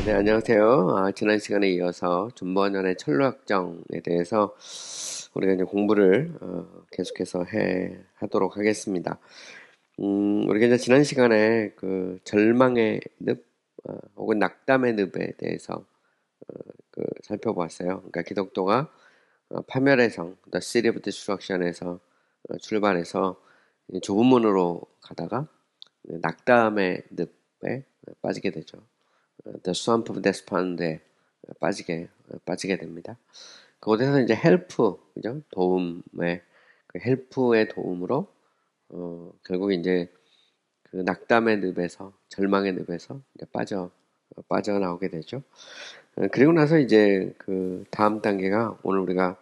네, 안녕하세요. 지난 시간에 이어서 존버년의 철로역정에 대해서 우리가 이제 공부를 계속해서 하도록 하겠습니다. 우리가 이제 지난 시간에 그 절망의 늪, 혹은 낙담의 늪에 대해서 살펴보았어요. 그러니까 기독교가 파멸의 성, The City of Destruction에서 출발해서 좁은 문으로 가다가 낙담의 늪에 빠지게 되죠. The Swamp of Despond에 빠지게 됩니다. 그곳에서 이제 help, 그죠? 도움의, 그 help의 도움으로, 결국 이제 그 낙담의 늪에서, 절망의 늪에서 이제 빠져나오게 되죠. 그리고 나서 이제 그 다음 단계가 오늘 우리가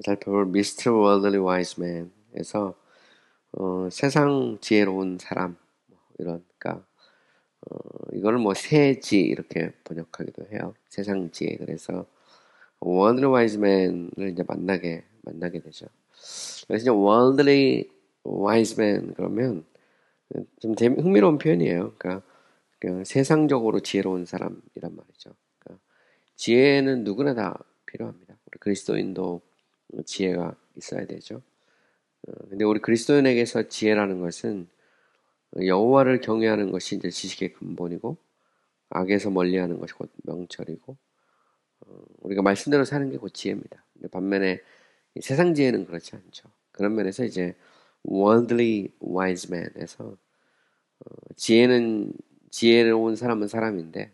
살펴볼 Mr. Worldly Wise Man에서, 세상 지혜로운 사람, 그러니까 이거를 뭐 세지 이렇게 번역하기도 해요. 세상 지혜. 그래서 worldly wise man을 이제 만나게 되죠. 그래서 이제 worldly wise man 그러면 좀 흥미로운 표현이에요. 그러니까 그냥 세상적으로 지혜로운 사람이란 말이죠. 그러니까 지혜는 누구나 다 필요합니다. 우리 그리스도인도 지혜가 있어야 되죠. 근데 우리 그리스도인에게서 지혜라는 것은 여호와를 경외하는 것이 이제 지식의 근본이고 악에서 멀리하는 것이 곧 명철이고 우리가 말씀대로 사는 게 곧 지혜입니다. 반면에 세상 지혜는 그렇지 않죠. 그런 면에서 이제 worldly wise man에서 지혜로운 사람은 사람인데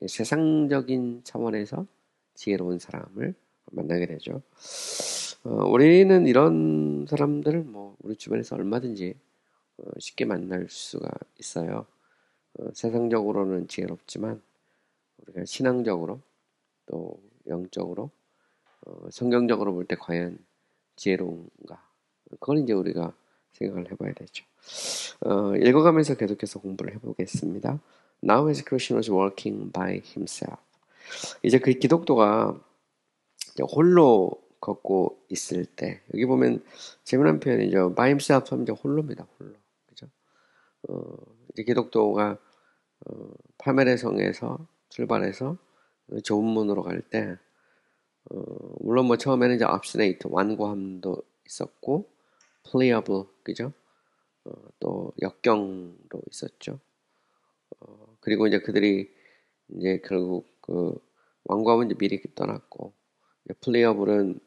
세상적인 차원에서 지혜로운 사람을 만나게 되죠. 우리는 이런 사람들을 뭐 우리 주변에서 얼마든지 쉽게 만날 수가 있어요. 세상적으로는 지혜롭지만 우리가 신앙적으로 또 영적으로 성경적으로 볼 때 과연 지혜로운가? 그건 이제 우리가 생각을 해봐야 되죠. 읽어가면서 계속해서 공부를 해보겠습니다. Now as Christian was walking by himself. 이제 그 기독도가 이제 홀로 걷고 있을 때 여기 보면 재미난 표현이죠. By himself 하면 이제 홀로입니다. 홀로. 그죠? 이제 기독도가 파멸의 성에서 출발해서 좁은 문으로 갈 때, 물론 뭐 처음에는 이제 obstinate, 완고함도 있었고, pliable, 그죠? 또 역경도 있었죠. 그리고 이제 그들이 이제 결국 그 완고함은 이제 미리 떠났고, pliable은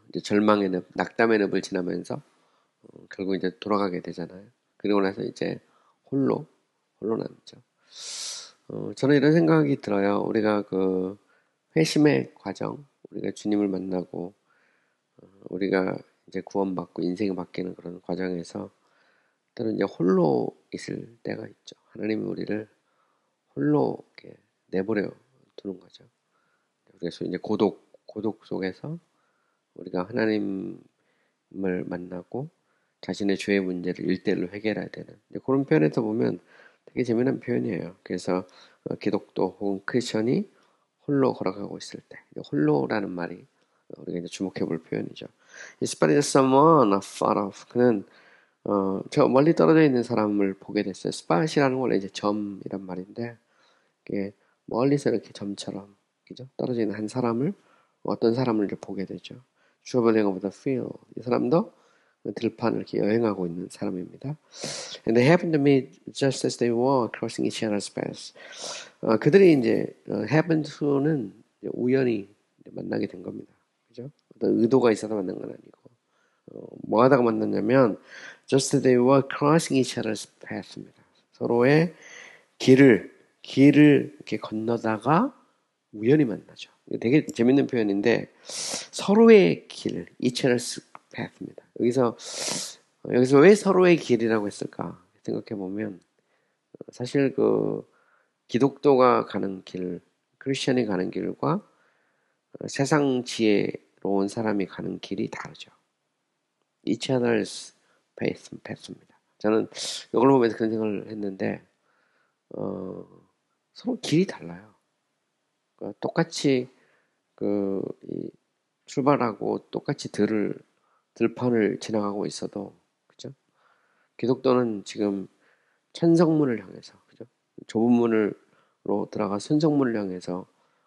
이제 절망의 늪, 낙담의 늪을 지나면서 결국 이제 돌아가게 되잖아요. 그리고 나서 이제 홀로 남죠. 저는 이런 생각이 들어요. 우리가 그 회심의 과정, 우리가 주님을 만나고, 우리가 이제 구원받고 인생이 바뀌는 그런 과정에서 때로는 이제 홀로 있을 때가 있죠. 하나님이 우리를 홀로 이렇게 내버려 두는 거죠. 그래서 이제 고독 속에서 우리가 하나님을 만나고 자신의 죄의 문제를 일대일로 해결해야 되는 그런 표현에서 보면 되게 재미난 표현이에요. 그래서 기독교 혹은 크리스천이 홀로 걸어가고 있을 때 홀로라는 말이 우리가 이제 주목해 볼 표현이죠. Spotted someone afar off. 그는 저 멀리 떨어져 있는 사람을 보게 됐어요. spot이라는 원래 이제 점이란 말인데 이게 멀리서 이렇게 점처럼 그죠? 떨어져 있는 한 사람을 어떤 사람을 이제 보게 되죠. traveling over the field. 이 사람도 들판을 이렇게 여행하고 있는 사람입니다. And they happened to meet just as they were crossing each other's path. 그들이 이제 happened to는 우연히 만나게 된 겁니다. 그죠? 어떤 의도가 있어서 만난 건 아니고 뭐 하다가 만났냐면 just as they were crossing each other's path입니다. 서로의 길을 이렇게 건너다가 우연히 만나죠. 되게 재밌는 표현인데 서로의 길, each other's path입니다. 여기서 왜 서로의 길이라고 했을까 생각해 보면 사실 그 기독교가 가는 길, 크리스천이 가는 길과 세상 지혜로운 사람이 가는 길이 다르죠. each other's path입니다. 저는 이걸 보면서 그런 생각을 했는데 서로 길이 달라요. 그러니까 똑같이 출발하고 똑같이 들판을 지나가고 있어도 그죠? 기독교는 지금 천성문을 향해서 그죠? 좁은 문을 들어가 순성문을 향해서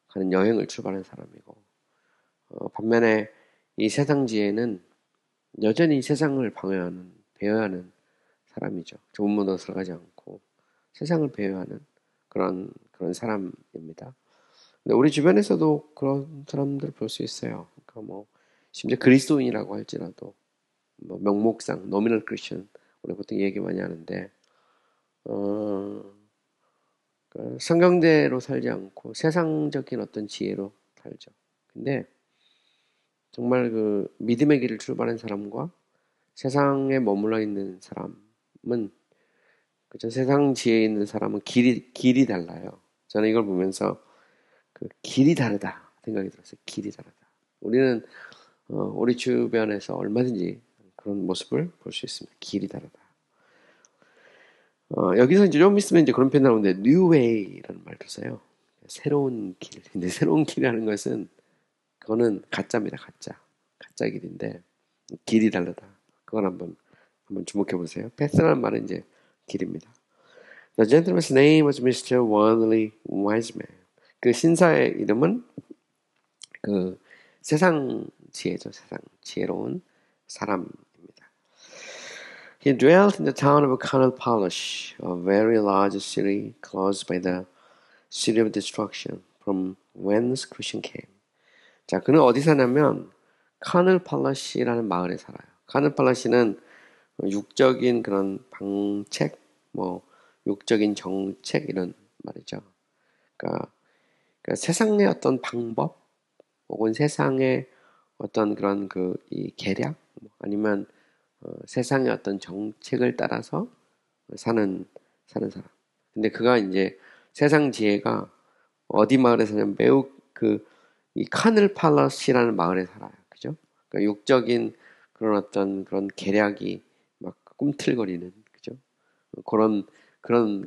가는 여행을 출발한 사람이고, 반면에 이 세상 지혜는 여전히 세상을 배회하는 사람이죠. 좁은 문으로 들어가지 않고 세상을 배회하는 그런 사람입니다. 근데 우리 주변에서도 그런 사람들 볼 수 있어요. 그러니까 뭐 심지어 그리스도인이라고 할지라도 뭐 명목상 노미널 크리스천 우리 보통 얘기 많이 하는데 그러니까 성경대로 살지 않고 세상적인 어떤 지혜로 살죠. 근데 정말 그 믿음의 길을 출발한 사람과 세상에 머물러 있는 사람은 그죠? 세상 지혜에 있는 사람은 길이 달라요. 저는 이걸 보면서 그 길이 다르다 생각이 들었어요. 길이 다르다. 우리는 우리 주변에서 얼마든지 그런 모습을 볼 수 있습니다. 길이 다르다. 여기서 이제 좀 있으면 이제 그런 표현 나오는데 new way라는 말도 써요. 새로운 길. 근데 새로운 길이라는 것은 그거는 가짜입니다. 가짜 길인데 길이 다르다. 그건 한번 주목해 보세요. 패스라는 말은 이제 길입니다. The gentleman's name was Mr. Worldly Wiseman. 그 신사의 이름은 그 세상 지혜죠. 세상 지혜로운 사람입니다. He dwelt in the town of Carnal-Palace, a very large city close by the city of destruction, from whence Christian came. 자, 그는 어디 사냐면 카늘팔라시라는 마을에 살아요. 카늘팔라시는 육적인 그런 방책, 뭐 육적인 정책 이런 말이죠. 그러니까 세상의 어떤 방법 혹은 세상의 어떤 그런 이 계략 아니면 세상의 어떤 정책을 따라서 사는 사람. 근데 그가 이제 세상 지혜가 어디 마을에 사냐면 매우 이 카늘팔라시라는 마을에 살아요. 그죠? 그러니까 육적인 그런 계략이 막 꿈틀거리는, 그죠? 그런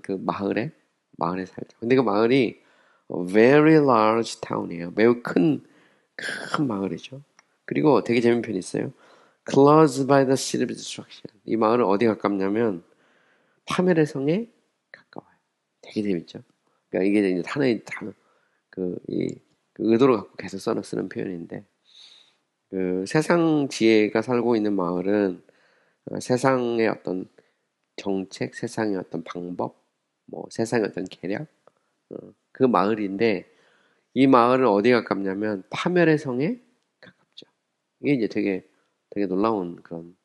그 마을에 살죠. 근데 그 마을이 very large town이에요. 매우 큰 마을이죠. 그리고 되게 재밌는 표현이 있어요. Close by the city of destruction. 이 마을은 어디 가깝냐면 파멸의 성에 가까워요. 되게 재밌죠. 그러니까 이게 이제 하나의 그 의도를 갖고 계속 쓰는 표현인데, 그 세상 지혜가 살고 있는 마을은 세상의 어떤 정책, 세상의 어떤 방법, 뭐 세상의 어떤 계략, 그 마을인데 이 마을은 어디에 가깝냐면 파멸의 성에 가깝죠. 이게 이제 되게 놀라운 그런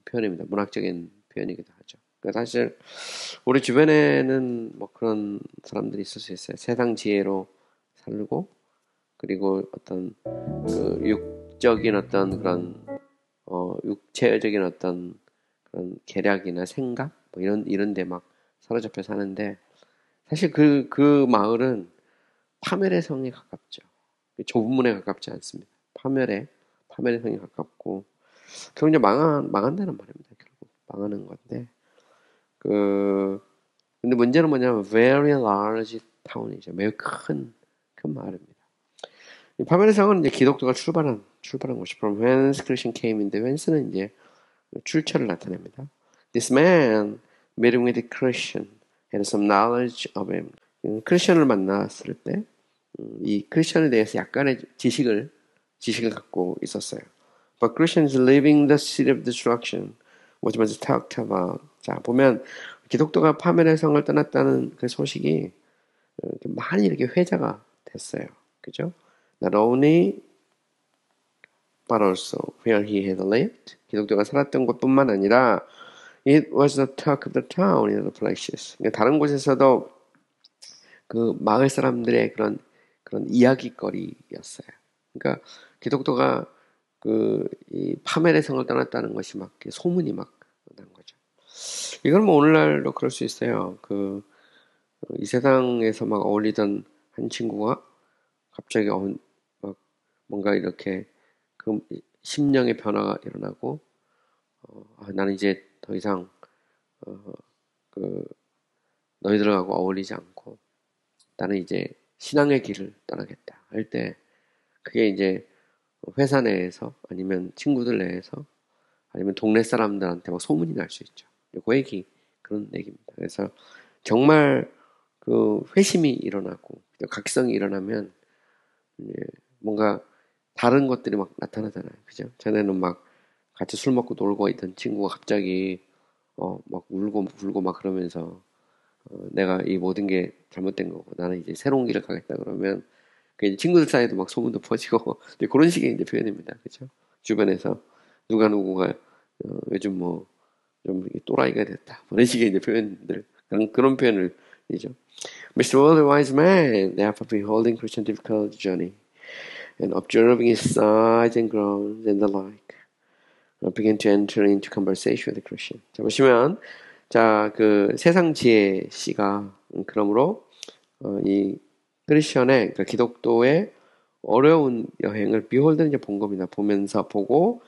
표현입니다. 문학적인 표현이기도 하죠. 그러니까 사실 우리 주변에는 뭐 그런 사람들이 있을 수 있어요. 세상 지혜로 살고 그리고 어떤 육적인 어떤 그런 육체적인 어떤 그런 계략이나 생각 뭐 이런 데 막 사로잡혀 사는데 사실 그 마을은 파멸의 성에 가깝죠. 좁은 문에 가깝지 않습니다. 파멸의 성에 가깝고 결국 이제 망한다는 말입니다. 결국 망하는 건데 근데 문제는 뭐냐면 very large town이죠. 매우 큰 마을입니다. 이 파멸의 성은 이제 기독교가 출발한 곳이 from whence Christian came인데 whence는 이제 출처를 나타냅니다. This man meeting with a Christian had some knowledge of him. 크리스천을 만났을 때 이 크리스천에 대해서 약간의 지식을 갖고 있었어요. But Christians living the city of destruction was much talked about. 자, 보면 기독교가 파멸의 성을 떠났다는 그 소식이 많이 이렇게 회자가 됐어요. 그죠? Not only but also where he had lived. 기독교가 살았던 곳뿐만 아니라 it was the talk of the town in other places. 그러니까 다른 곳에서도 그 마을 사람들의 그런 이야기거리였어요. 그러니까 기독교가 이 파멸의 성을 떠났다는 것이 막 소문이 막 난 거죠. 이건 뭐 오늘날도 그럴 수 있어요. 이 세상에서 막 어울리던 한 친구가 갑자기 막 뭔가 이렇게 심령의 변화가 일어나고 나는 이제 더 이상 너희들하고 어울리지 않고 나는 이제 신앙의 길을 떠나겠다 할 때 그게 이제 회사 내에서 아니면 친구들 내에서 아니면 동네 사람들한테 막 소문이 날 수 있죠. 그런 얘기입니다. 그래서 정말 그 회심이 일어나고 각성이 일어나면 이제 뭔가 다른 것들이 막 나타나잖아요. 그죠? 전에는 막 같이 술 먹고 놀고 있던 친구가 갑자기 막 울고 막 그러면서 내가 이 모든 게 잘못된 거고 나는 이제 새로운 길을 가겠다 그러면 그 이제 친구들 사이에도 막 소문도 퍼지고 그런 식의 이제 표현입니다. 그죠? 주변에서 누구가 요즘 뭐 좀 또라이가 됐다. 뭐 이런 식의 이제 표현들 그런 표현을 이죠. Mr. Worldly Wise Man, after beholding Christian difficult journey and observing his sighs and groans and the like, began to enter into conversation with the Christian. 자, 보시면, 자, 그 세상 지혜 씨가, 그러므로, 이 크리스천의, 그러니까 기독도의 어려운 여행을 behold는 이제 본 겁니다. 보면서 보고,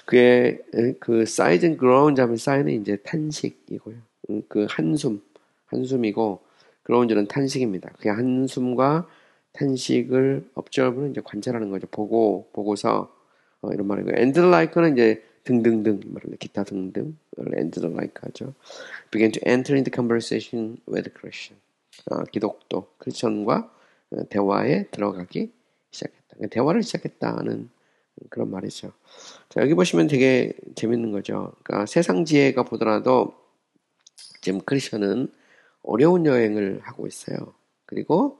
그의 그 sighs and groans 하면 sigh는 이제 탄식이고요. 그 한숨이고, groans는 탄식입니다. 그 한숨과 탄식을 observe는 이제 관찰하는 거죠. 보고서, 이런 말이고, and the like는 이제 등등등, 말하는 기타 등등, and the like 하죠. began to enter into conversation with Christian. 기독도, 크리스천과 대화에 들어가기 시작했다. 대화를 시작했다는 그런 말이죠. 자, 여기 보시면 되게 재밌는 거죠. 그러니까 세상 지혜가 보더라도 지금 크리스천은 어려운 여행을 하고 있어요. 그리고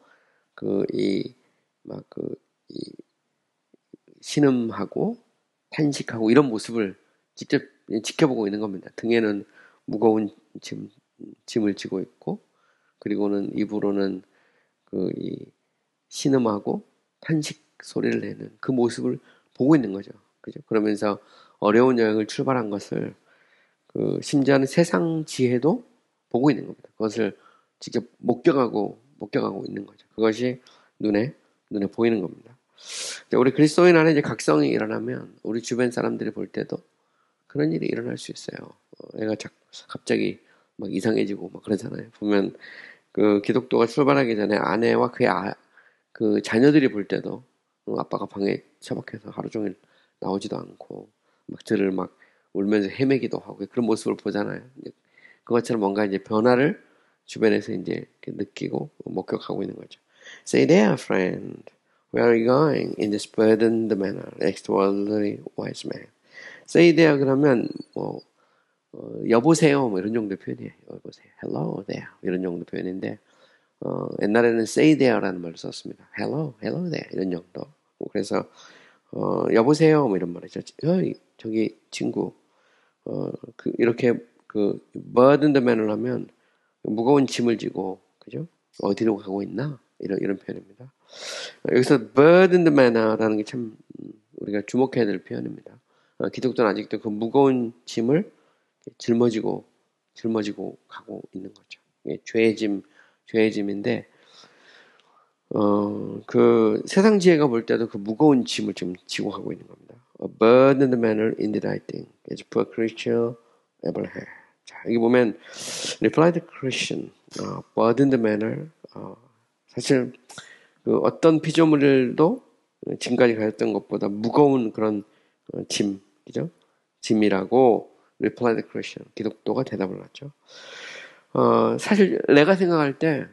신음하고 탄식하고 이런 모습을 직접 지켜보고 있는 겁니다. 등에는 무거운 짐을 지고 있고, 그리고는 입으로는 신음하고 탄식 소리를 내는 그 모습을 보고 있는 거죠. 그죠? 그러면서 어려운 여행을 출발한 것을 심지어는 세상 지혜도 보고 있는 겁니다. 그것을 직접 목격하고 있는 거죠. 그것이 눈에 보이는 겁니다. 우리 그리스도인 안에 이제 각성이 일어나면 우리 주변 사람들이 볼 때도 그런 일이 일어날 수 있어요. 애가 갑자기 막 이상해지고 막 그러잖아요. 보면 그 기독교가 출발하기 전에 아내와 그 자녀들이 볼 때도 아빠가 방에 처박혀서 하루 종일 나오지도 않고 막 저를 막 울면서 헤매기도 하고 그런 모습을 보잖아요. 그것처럼 뭔가 이제 변화를 주변에서 이제 느끼고 목격하고 있는 거죠. Say there, friend, where are you going in this burdened manner? Asked worldly wise man. Say there 그러면 여보세요 뭐 이런 정도 표현이에요. 여보세요, hello there 이런 정도 표현인데 옛날에는 say there라는 말을 썼습니다. hello there 이런 정도. 그래서 여보세요 뭐 이런 말이죠. 저기 친구 이렇게 burdened man을 하면 무거운 짐을 지고 그죠? 어디로 가고 있나? 이런 표현입니다. 여기서 burdened man라는 게 참 우리가 주목해야 될 표현입니다. 기독교는 아직도 그 무거운 짐을 짊어지고 가고 있는 거죠. 죄의 짐인데 그 세상 지혜가 볼 때도 그 무거운 짐을 지금 지고 가고 있는 겁니다. A burdened manner indeed I think as poor creature ever had. 자, 여기 보면 replied Christian, burdened manner. 사실 그 어떤 피조물도 지금까지 가졌던 것보다 무거운 그런 그죠? 짐이라고 replied Christian, 기독교가 대답을 하죠. 사실 내가 생각할 때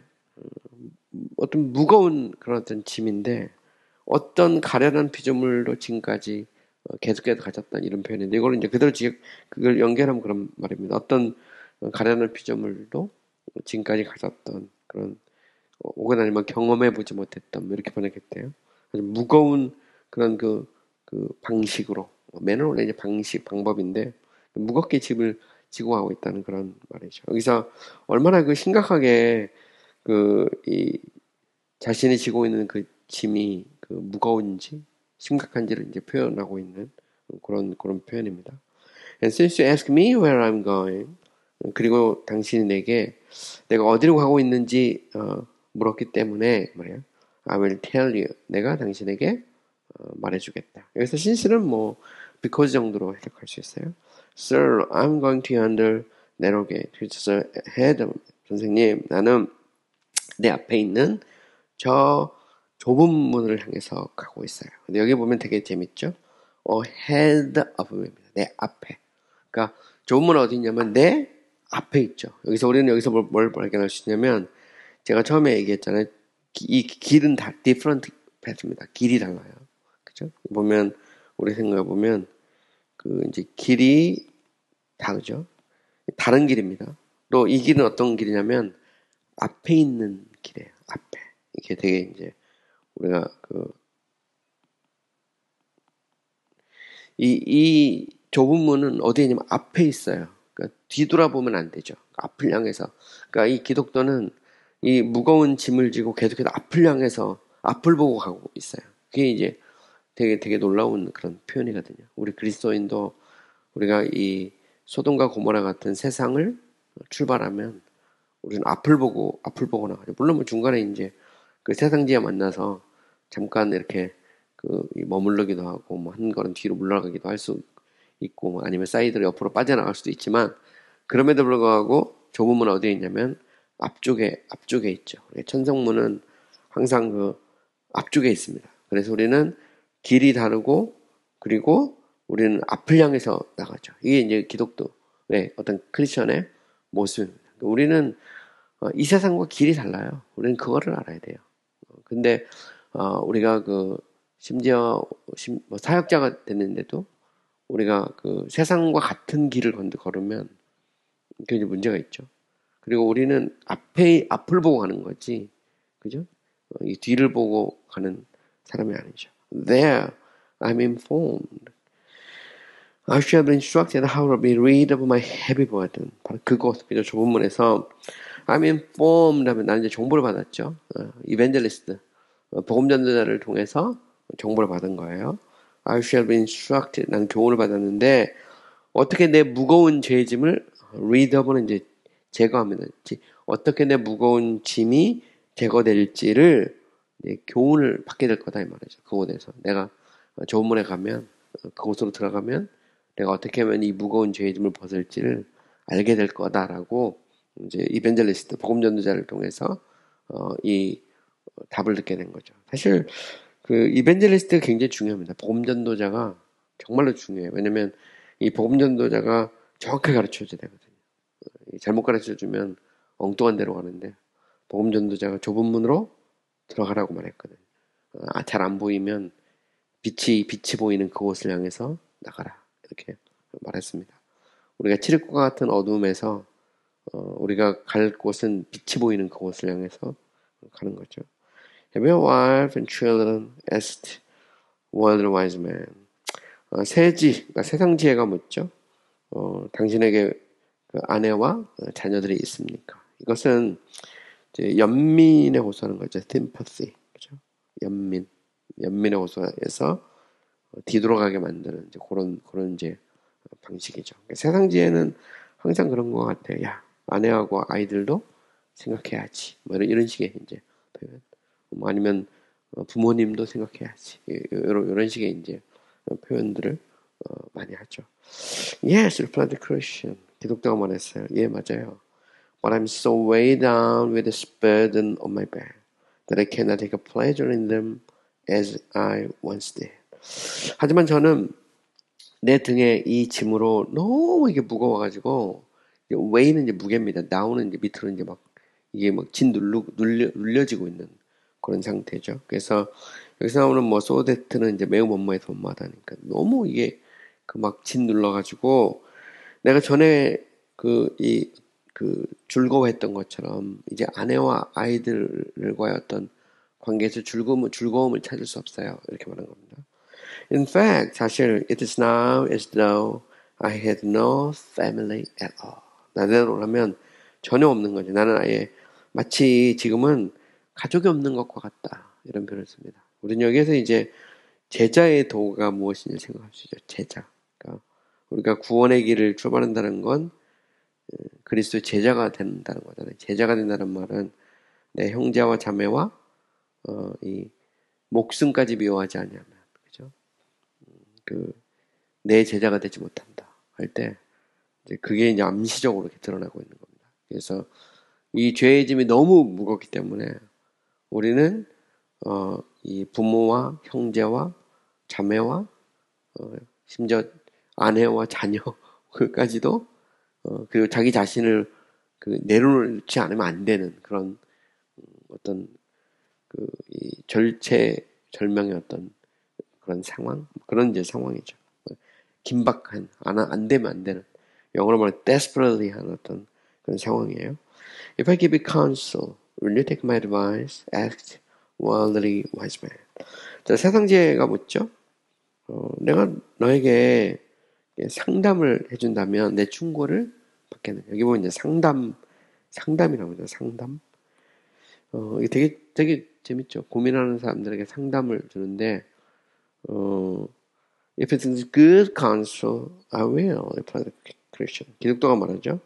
어떤 무거운 그런 어떤 짐인데 어떤 가련한 피조물도 지금까지 계속해서 가졌던 이런 표현인데 이거를 이제 그대로 그걸 연결하면 그런 말입니다. 어떤 가련한 피조물도 지금까지 가졌던 그런 혹은 아니면 경험해보지 못했던 이렇게 번역했대요. 무거운 그런 그 방식으로 매너는 원래 이제 방법인데 무겁게 짐을 지고 가고 있다는 그런 말이죠. 여기서 얼마나 심각하게 이 자신이 지고 있는 그 짐이 무거운지 심각한지를 이제 표현하고 있는 그런 표현입니다. And since you ask me where I'm going, 그리고 당신이 내가 어디로 가고 있는지 물었기 때문에 말이야. I will tell you. 내가 당신에게 말해주겠다. 여기서 since는 because 정도로 해석할 수 있어요. Sir, I'm going to yonder narrow gate, which is ahead. 선생님, 나는 내 앞에 있는 저 좁은 문을 향해서 가고 있어요. 근데 여기 보면 되게 재밌죠? ahead of입니다. 내 앞에. 그러니까 좁은 문은 어디 있냐면 내 앞에 있죠. 우리는 여기서 뭘 발견할 수 있냐면 제가 처음에 얘기했잖아요. 이 길은 다 different path입니다. 길이 달라요. 그죠? 보면 우리 생각해 보면 그 이제 길이 다르죠. 다른 길입니다. 또 이 길은 어떤 길이냐면 앞에 있는 길이에요. 앞에 이게 되게 이제 우리가 이 좁은 문은 어디에 있냐면 앞에 있어요. 그러니까 뒤돌아보면 안 되죠. 앞을 향해서. 그러니까 이 기독교는 이 무거운 짐을 지고 계속해서 앞을 향해서 앞을 보고 가고 있어요. 그게 이제 되게 놀라운 그런 표현이거든요. 우리 그리스도인도 우리가 이 소돔과 고모라 같은 세상을 출발하면 우리는 앞을 보고 나가죠. 물론 뭐 중간에 이제 그 세상지에 만나서 잠깐 이렇게 머무르기도 하고 뭐 한 걸음 뒤로 물러가기도 할 수 있고 뭐 아니면 사이드로 옆으로 빠져나갈 수도 있지만 그럼에도 불구하고 좁은 문은 어디에 있냐면 앞쪽에 있죠. 천성문은 항상 그 앞쪽에 있습니다. 그래서 우리는 길이 다르고 그리고 우리는 앞을 향해서 나가죠. 이게 이제 기독교의 어떤 크리스천의 모습입니다. 우리는 이 세상과 길이 달라요. 우리는 그거를 알아야 돼요. 근데 우리가 심지어 뭐 사역자가 됐는데도 우리가 그 세상과 같은 길을 걸으면 굉장히 문제가 있죠. 그리고 우리는 앞을 보고 가는 거지, 그죠? 이 뒤를 보고 가는 사람이 아니죠. There, I'm informed. I shall be instructed how to be rid of my heavy burden. 바로 그곳, 그죠? 좁은 문에서 I'm informed 하면 나는 이제 정보를 받았죠. 이벤젤리스트, 복음 전도자를 통해서 정보를 받은 거예요. I shall be instructed. 나는 교훈을 받았는데 어떻게 내 무거운 죄의 짐을 rid of는 이제 제거합니다. 어떻게 내 무거운 짐이 제거될지를 교훈을 받게 될 거다 이 말이죠. 그곳에서 내가 좁은 문에 가면 그곳으로 들어가면 내가 어떻게 하면 이 무거운 죄의 짐을 벗을지를 알게 될 거다라고 이제 이벤젤리스트 복음 전도자를 통해서 이 답을 듣게 된 거죠. 사실 그 이벤젤리스트가 굉장히 중요합니다. 복음 전도자가 정말로 중요해요. 왜냐면 이 복음 전도자가 정확하게 가르쳐 줘야 되거든요. 잘못 가르쳐 주면 엉뚱한 데로 가는데 복음 전도자가 좁은 문으로 들어가라고 말했거든요. 잘 안 보이면 빛이 보이는 그곳을 향해서 나가라 이렇게 말했습니다. 우리가 칠흑과 같은 어둠에서 우리가 갈 곳은 빛이 보이는 그곳을 향해서 가는 거죠. Have your wife and children asked one of the wise men. 세지, 그러니까 세상지혜가 묻죠. 당신에게 그 아내와 자녀들이 있습니까? 이것은 이제 연민에 호소하는 거죠. sympathy, 그죠? 연민에 호소해서 뒤돌아가게 만드는 이제 그런 이제 방식이죠. 그러니까 세상지혜는 항상 그런 것 같아요. 야, 아내하고 아이들도 생각해야지. 뭐 이런 식의 이제 표현. 뭐 아니면 부모님도 생각해야지. 이런 식의 이제 표현들을 많이 하죠. Yes, replied the Christian. 기독교가 말했어요. 예, 맞아요. But I'm so weighed down with this burden on my back that I cannot take a pleasure in them as I once did. 하지만 저는 내 등에 이 짐으로 너무 이게 무거워가지고 weight는 이제 무게입니다. down은 이제 밑으로 이제 막 이게 막 눌려지고 있는 그런 상태죠. 그래서 여기서 나오는 뭐 so that는 이제 매우 뭐뭐해서 뭐하다니까 너무 이게 막 진 눌러가지고 내가 전에 즐거워했던 것처럼 이제 아내와 아이들과의 어떤 관계에서 즐거움을 찾을 수 없어요. 이렇게 말한 겁니다. In fact, 사실 it is now as though I had no family at all. 나대로 하면 전혀 없는 거죠. 나는 아예 마치 지금은 가족이 없는 것과 같다. 이런 표현을 씁니다. 우리는 여기에서 이제 제자의 도가 무엇인지 생각할 수 있죠. 제자. 그러니까 우리가 구원의 길을 출발한다는 건 그리스도의 제자가 된다는 거잖아요. 제자가 된다는 말은 내 형제와 자매와 이 목숨까지 미워하지 않냐면, 그죠? 내 제자가 되지 못한다 할 때 이제 그게 이제 암시적으로 이렇게 드러나고 있는 겁니다. 그래서 이 죄의 짐이 너무 무겁기 때문에 우리는 이 부모와 형제와 자매와 심지어 아내와 자녀까지도 그리고 자기 자신을 내려놓지 않으면 안 되는 그런 어떤 이 절명의 어떤 그런 상황, 그런 이제 상황이죠. 긴박한, 안 되면 안 되는, 영어로 말하면 desperately 한 어떤 그런 상황이에요. If I give you counsel, will you take my advice? Asked wildly wise man. 자, 세상지혜가 묻죠. 내가 너에게 상담을 해준다면 내 충고를 받겠느냐. 여기 보면 이제 상담이라고 하죠. 상담. 이게 되게 재밌죠. 고민하는 사람들에게 상담을 주는데, if it is good counsel, I will, replied the Christian. 기독교가 말하죠.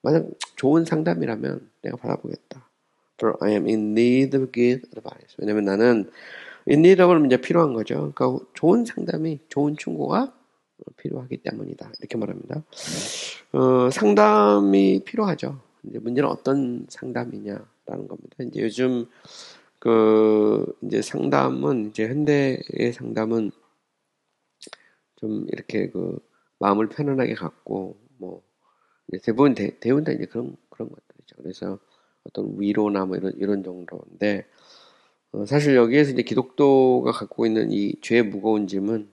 만약 좋은 상담이라면 내가 받아보겠다. For I am in need of good advice. 왜냐면 나는 in need of는 이제 필요한 거죠. 그러니까 좋은 상담이, 좋은 충고가 필요하기 때문이다. 이렇게 말합니다. 상담이 필요하죠. 이제 문제는 어떤 상담이냐라는 겁니다. 이제 요즘 이제 상담은, 이제 현대의 상담은 좀 이렇게 마음을 편안하게 갖고, 대부분 대부분 다 이제 그런 것들이죠. 그래서 어떤 위로나 이런 정도인데, 사실 여기에서 이제 기독교가 갖고 있는 이 죄의 무거운 짐은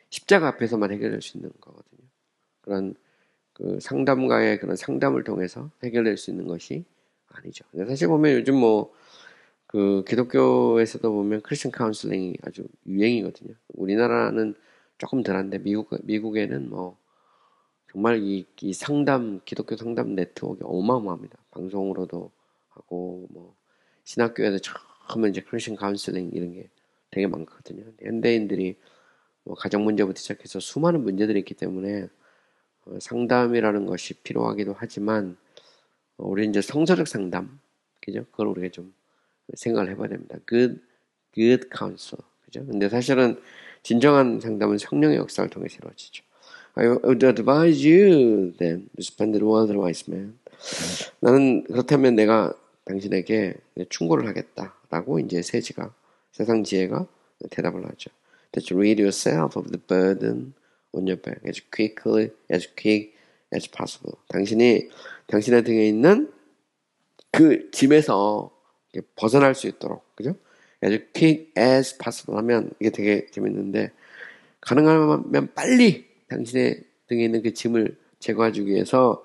십자가 앞에서만 해결될 수 있는 거거든요. 그런 상담가의 그런 상담을 통해서 해결될 수 있는 것이 아니죠. 사실 보면 요즘 기독교에서도 보면 크리스천 카운슬링이 아주 유행이거든요. 우리나라는 조금 덜한데 미국에는 정말 이 기독교 상담 네트워크가 어마어마합니다. 방송으로도 하고 신학교에도 처음에 이제 크리스천 카운슬링 이런 게 되게 많거든요. 현대인들이 가정 문제부터 시작해서 수많은 문제들이 있기 때문에 상담이라는 것이 필요하기도 하지만 우리 이제 성서적 상담, 그죠? 그걸 우리가 좀 생각을 해봐야 됩니다. good counsel, 그죠? 근데 사실은 진정한 상담은 성령의 역사를 통해서 이루어지죠. I would advise you then, responded one wise man. 나는 그렇다면 내가 당신에게 충고를 하겠다라고 이제 세상 지혜가 대답을 하죠. That you rid yourself of the burden on your back as quick as possible. 당신의 등에 있는 그 짐에서 벗어날 수 있도록, 그죠? as quick as possible 하면 이게 되게 재밌는데, 가능하면 빨리 당신의 등에 있는 그 짐을 제거해주기 위해서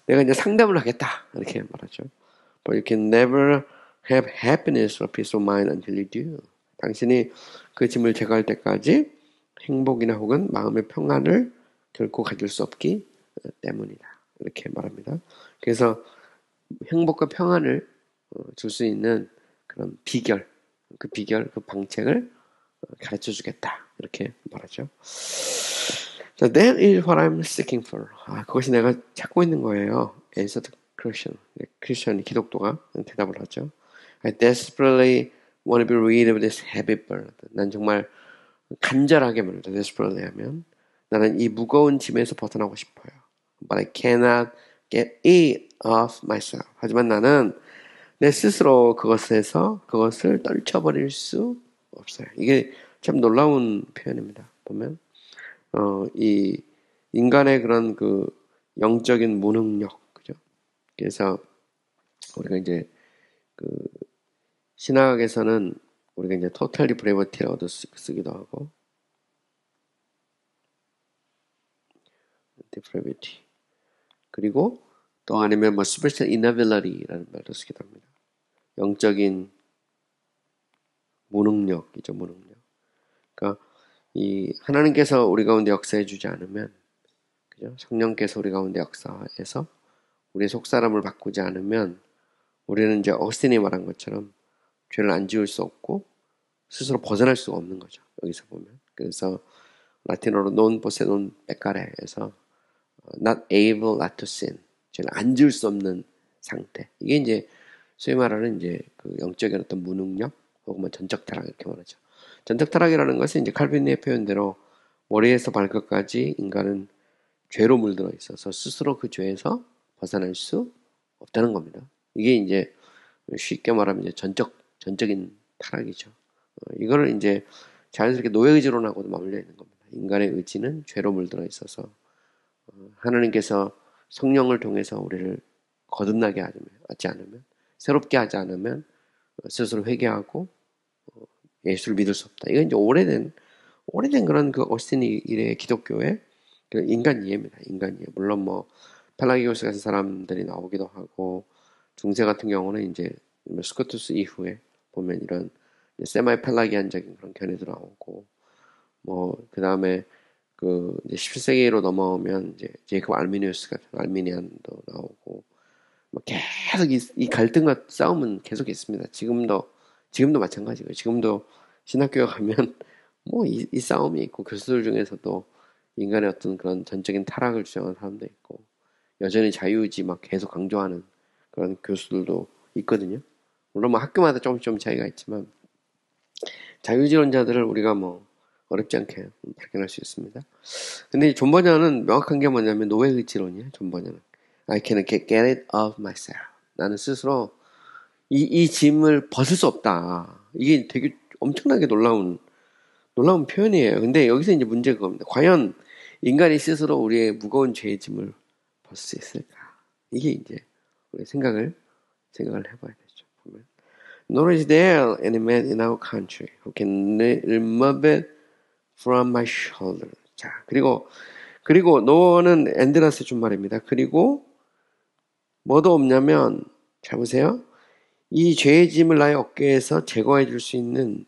내가 이제 상담을 하겠다, 이렇게 말하죠. But you can never have happiness or peace of mind until you do. 당신이 그 짐을 제거할 때까지 행복이나 혹은 마음의 평안을 결코 가질 수 없기 때문이다. 이렇게 말합니다. 그래서 행복과 평안을 줄 수 있는 그런 그 방책을 가르쳐 주겠다. 이렇게 말하죠. So that is what I'm seeking for. 그것이 내가 찾고 있는 거예요. answered Christian. 크리스천이 기독교가 대답을 하죠. I desperately want to be rid of this heavy burden. 난 정말 간절하게 말합니다. desperately 하면 나는 이 무거운 짐에서 벗어나고 싶어요. But I cannot get it off myself. 하지만 나는 내 스스로 그것을 떨쳐버릴 수 없어요. 이게 참 놀라운 표현입니다. 보면 이 인간의 그런 영적인 무능력, 그죠? 그래서 우리가 이제 신학에서는 우리가 이제 total depravity라고도 쓰기도 하고, depravity. 그리고 또 아니면 spiritual inability라는 말도 쓰기도 합니다. 영적인 무능력이죠, 무능력. 그러니까 이 하나님께서 우리 가운데 역사해 주지 않으면, 그죠? 성령께서 우리 가운데 역사해서 우리의 속사람을 바꾸지 않으면 우리는 이제 어거스틴이 말한 것처럼 죄를 안 지을 수 없고 스스로 벗어날 수가 없는 거죠. 여기서 보면. 그래서 라틴어로 non posse non peccare에서 not able not to sin, 죄를 안 지을 수 없는 상태. 이게 이제 소위 말하는 이제 영적인 어떤 무능력 혹은 전적 타락 이렇게 말하죠. 전적 타락이라는 것은 이제 칼빈의 표현대로 머리에서 발끝까지 인간은 죄로 물들어 있어서 스스로 그 죄에서 벗어날 수 없다는 겁니다. 이게 이제 쉽게 말하면 이제 전적인 타락이죠. 이거를 이제 자연스럽게 노예의지론하고도 맞물려 있는 겁니다. 인간의 의지는 죄로 물들어 있어서 하나님께서 성령을 통해서 우리를 거듭나게 하지 않으면, 새롭게 하지 않으면 스스로 회개하고 예수를 믿을 수 없다. 이건 이제 오래된 그런 그 어스틴 이래의 기독교의 그 인간 이해입니다. 인간 이해. 물론 뭐 펠라기오스 같은 사람들이 나오기도 하고 중세 같은 경우는 이제 스코투스 이후에 보면 이런 세마이 펠라기안적인 그런 견해도 나오고 뭐 그 다음에 그 이제 17세기로 넘어오면 이제 제이콥 알미니우스 같은 알미니안도 나오고 뭐 계속 이 갈등과 싸움은 계속 있습니다. 지금도 마찬가지고요. 지금도 신학교에 가면 뭐 이 싸움이 있고 교수들 중에서도 인간의 어떤 그런 전적인 타락을 주장하는 사람도 있고 여전히 자유의지 막 계속 강조하는 그런 교수들도 있거든요. 물론 뭐 학교마다 조금씩 차이가 있지만 자유지론자들을 우리가 뭐 어렵지 않게 발견할 수 있습니다. 근데 존 버녀는 명확한 게 뭐냐면 노예 의지론이에요. 존 버녀는 I can't get it off myself. 나는 스스로 이 짐을 벗을 수 없다. 이게 되게 엄청나게 놀라운 표현이에요. 근데 여기서 이제 문제가 그겁니다. 과연 인간이 스스로 우리의 무거운 죄의 짐을 벗을 수 있을까? 이게 이제 우리 생각을 해봐야 되죠. 보면. Nor is there any man in our country who can remove it from my shoulder. 자, 그리고 노어는 앤드라스 준 말입니다. 그리고 뭐도 없냐면, 잘 보세요. 이 죄의 짐을 나의 어깨에서 제거해 줄 수 있는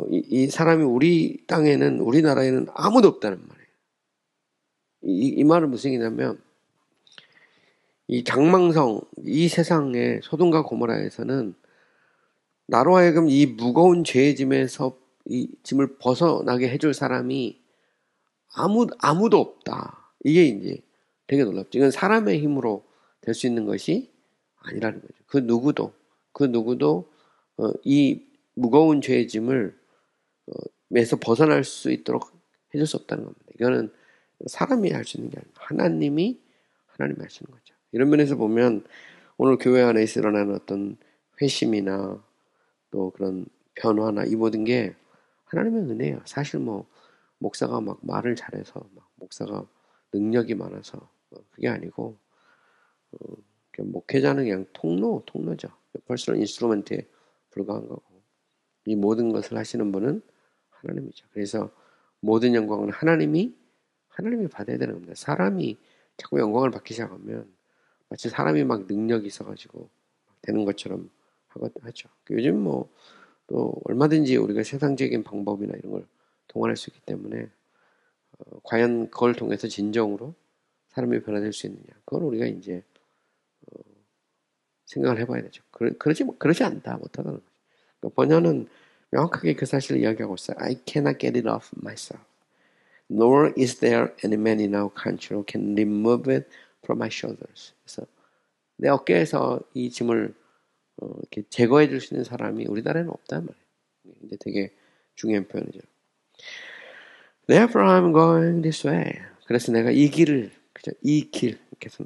이 사람이 우리 땅에는, 우리나라에는 아무도 없다는 말이에요. 이 말은 무슨 얘기냐면, 이 장망성, 이 세상의 소돔과 고모라에서는 나로 하여금 이 무거운 죄의 짐에서 이 짐을 벗어나게 해줄 사람이 아무도 없다. 이게 이제 되게 놀랍죠. 이건 사람의 힘으로 될 수 있는 것이 아니라는 거죠. 그 누구도 이 무거운 죄의 짐을 에서 벗어날 수 있도록 해줄 수 없다는 겁니다. 이거는 사람이 할 수 있는 게 아니라 하나님이 하시는 거죠. 이런 면에서 보면 오늘 교회 안에서 일어나는 어떤 회심이나 또 그런 변화나 이 모든 게 하나님의 은혜예요. 사실 뭐 목사가 막 말을 잘해서 막 목사가 능력이 많아서 그게 아니고 목회자는 그냥 통로죠. 벌써 인스트루먼트에 불과한 거고 이 모든 것을 하시는 분은 하나님이죠. 그래서 모든 영광은 하나님이 받아야 되는 겁니다. 사람이 자꾸 영광을 받기 시작하면 마치 사람이 막 능력이 있어가지고 되는 것처럼 하죠. 요즘 뭐 또 얼마든지 우리가 세상적인 방법이나 이런 걸 동원할 수 있기 때문에 과연 그걸 통해서 진정으로 사람이 변화될 수 있느냐? 그걸 우리가 이제 생각을 해봐야 되죠. 그러지 않다 못하다는 거죠. 그러니까 번역은 명확하게 그 사실을 이야기하고 있어요. I cannot get it off myself. Nor is there any man in our country who can remove it from my shoulders. 그래서 내 어깨에서 이 짐을 이렇게 제거해 줄 수 있는 사람이 우리나라에는 없단 말이에요. 이제 되게 중요한 표현이죠. Therefore I'm going this way. 그래서 내가 이 길을, 그죠? 이 길, 이렇게 해서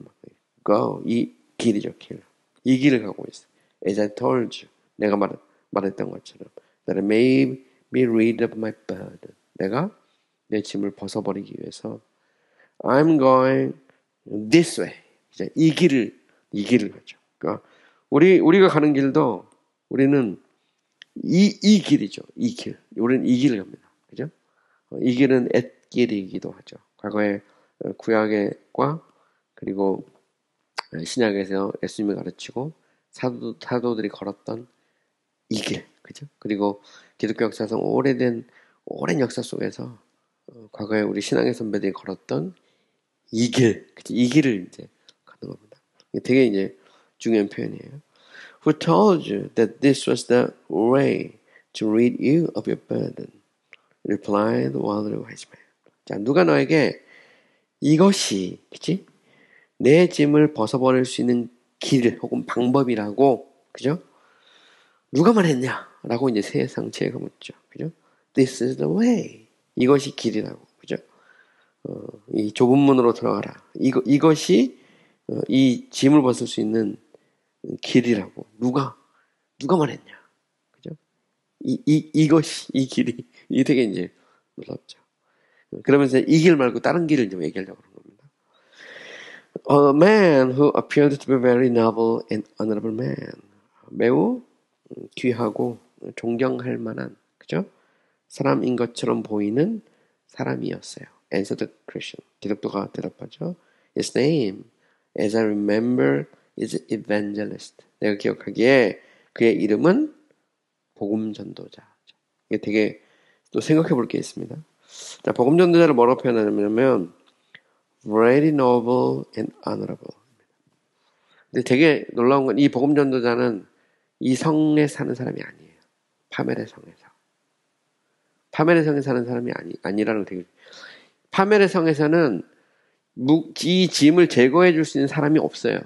go, 이 길이죠, 길. 이 길을 가고 있어. As I told you. 내가 말했던 것처럼. That I may be rid of my burden. 내가 내 짐을 벗어버리기 위해서 I'm going this way. 이제 이 길을 가죠. 그러니까 우리가 가는 길도 우리는 이 길이죠. 이 길. 우리는 이 길을 갑니다. 그죠? 이 길은 앳길이기도 하죠. 과거에 구약과 그리고 신약에서 예수님을 가르치고 사도들이 걸었던 이 길. 그죠? 그리고 기독교 역사상 오랜 역사 속에서 과거에 우리 신앙의 선배들이 걸었던 이 길. 그치? 이 길을 이제 가는 겁니다. 이게 되게 이제 중요한 표현이에요. Who told you that this was the way to rid you of your burden? Replied the elderly wise man. 자, 누가 너에게 이것이, 그치? 내 짐을 벗어버릴 수 있는 길 혹은 방법이라고, 그죠? 누가 말했냐라고 이제 세상 지혜가 묻죠. 그죠? This is the way. 이것이 길이라고, 그죠? 이 좁은 문으로 들어가라. 이것이 이 짐을 벗을 수 있는 길이라고. 누가 말했냐. 그죠? 이것이, 이 길이. 이게 되게 이제 놀랍죠. 그러면서 이 길 말고 다른 길을 이제 얘기하려고 그런 겁니다. A man who appeared to be a very noble and honorable man. 매우 귀하고 존경할 만한, 그죠? 사람인 것처럼 보이는 사람이었어요. Answered the Christian. 기독교가 대답하죠. His name, as I remember, is evangelist. 내가 기억하기에 그의 이름은 복음 전도자. 이게 되게 또 생각해 볼 게 있습니다. 자, 복음 전도자를 뭐라고 표현하냐면 very noble and honorable. 근데 되게 놀라운 건 이 복음 전도자는 이 성에 사는 사람이 아니에요. 파멜의 성에서. 파멜의 성에 사는 사람이 아니라는 거 되게. 파멜의 성에서는 이 짐을 제거해 줄 수 있는 사람이 없어요.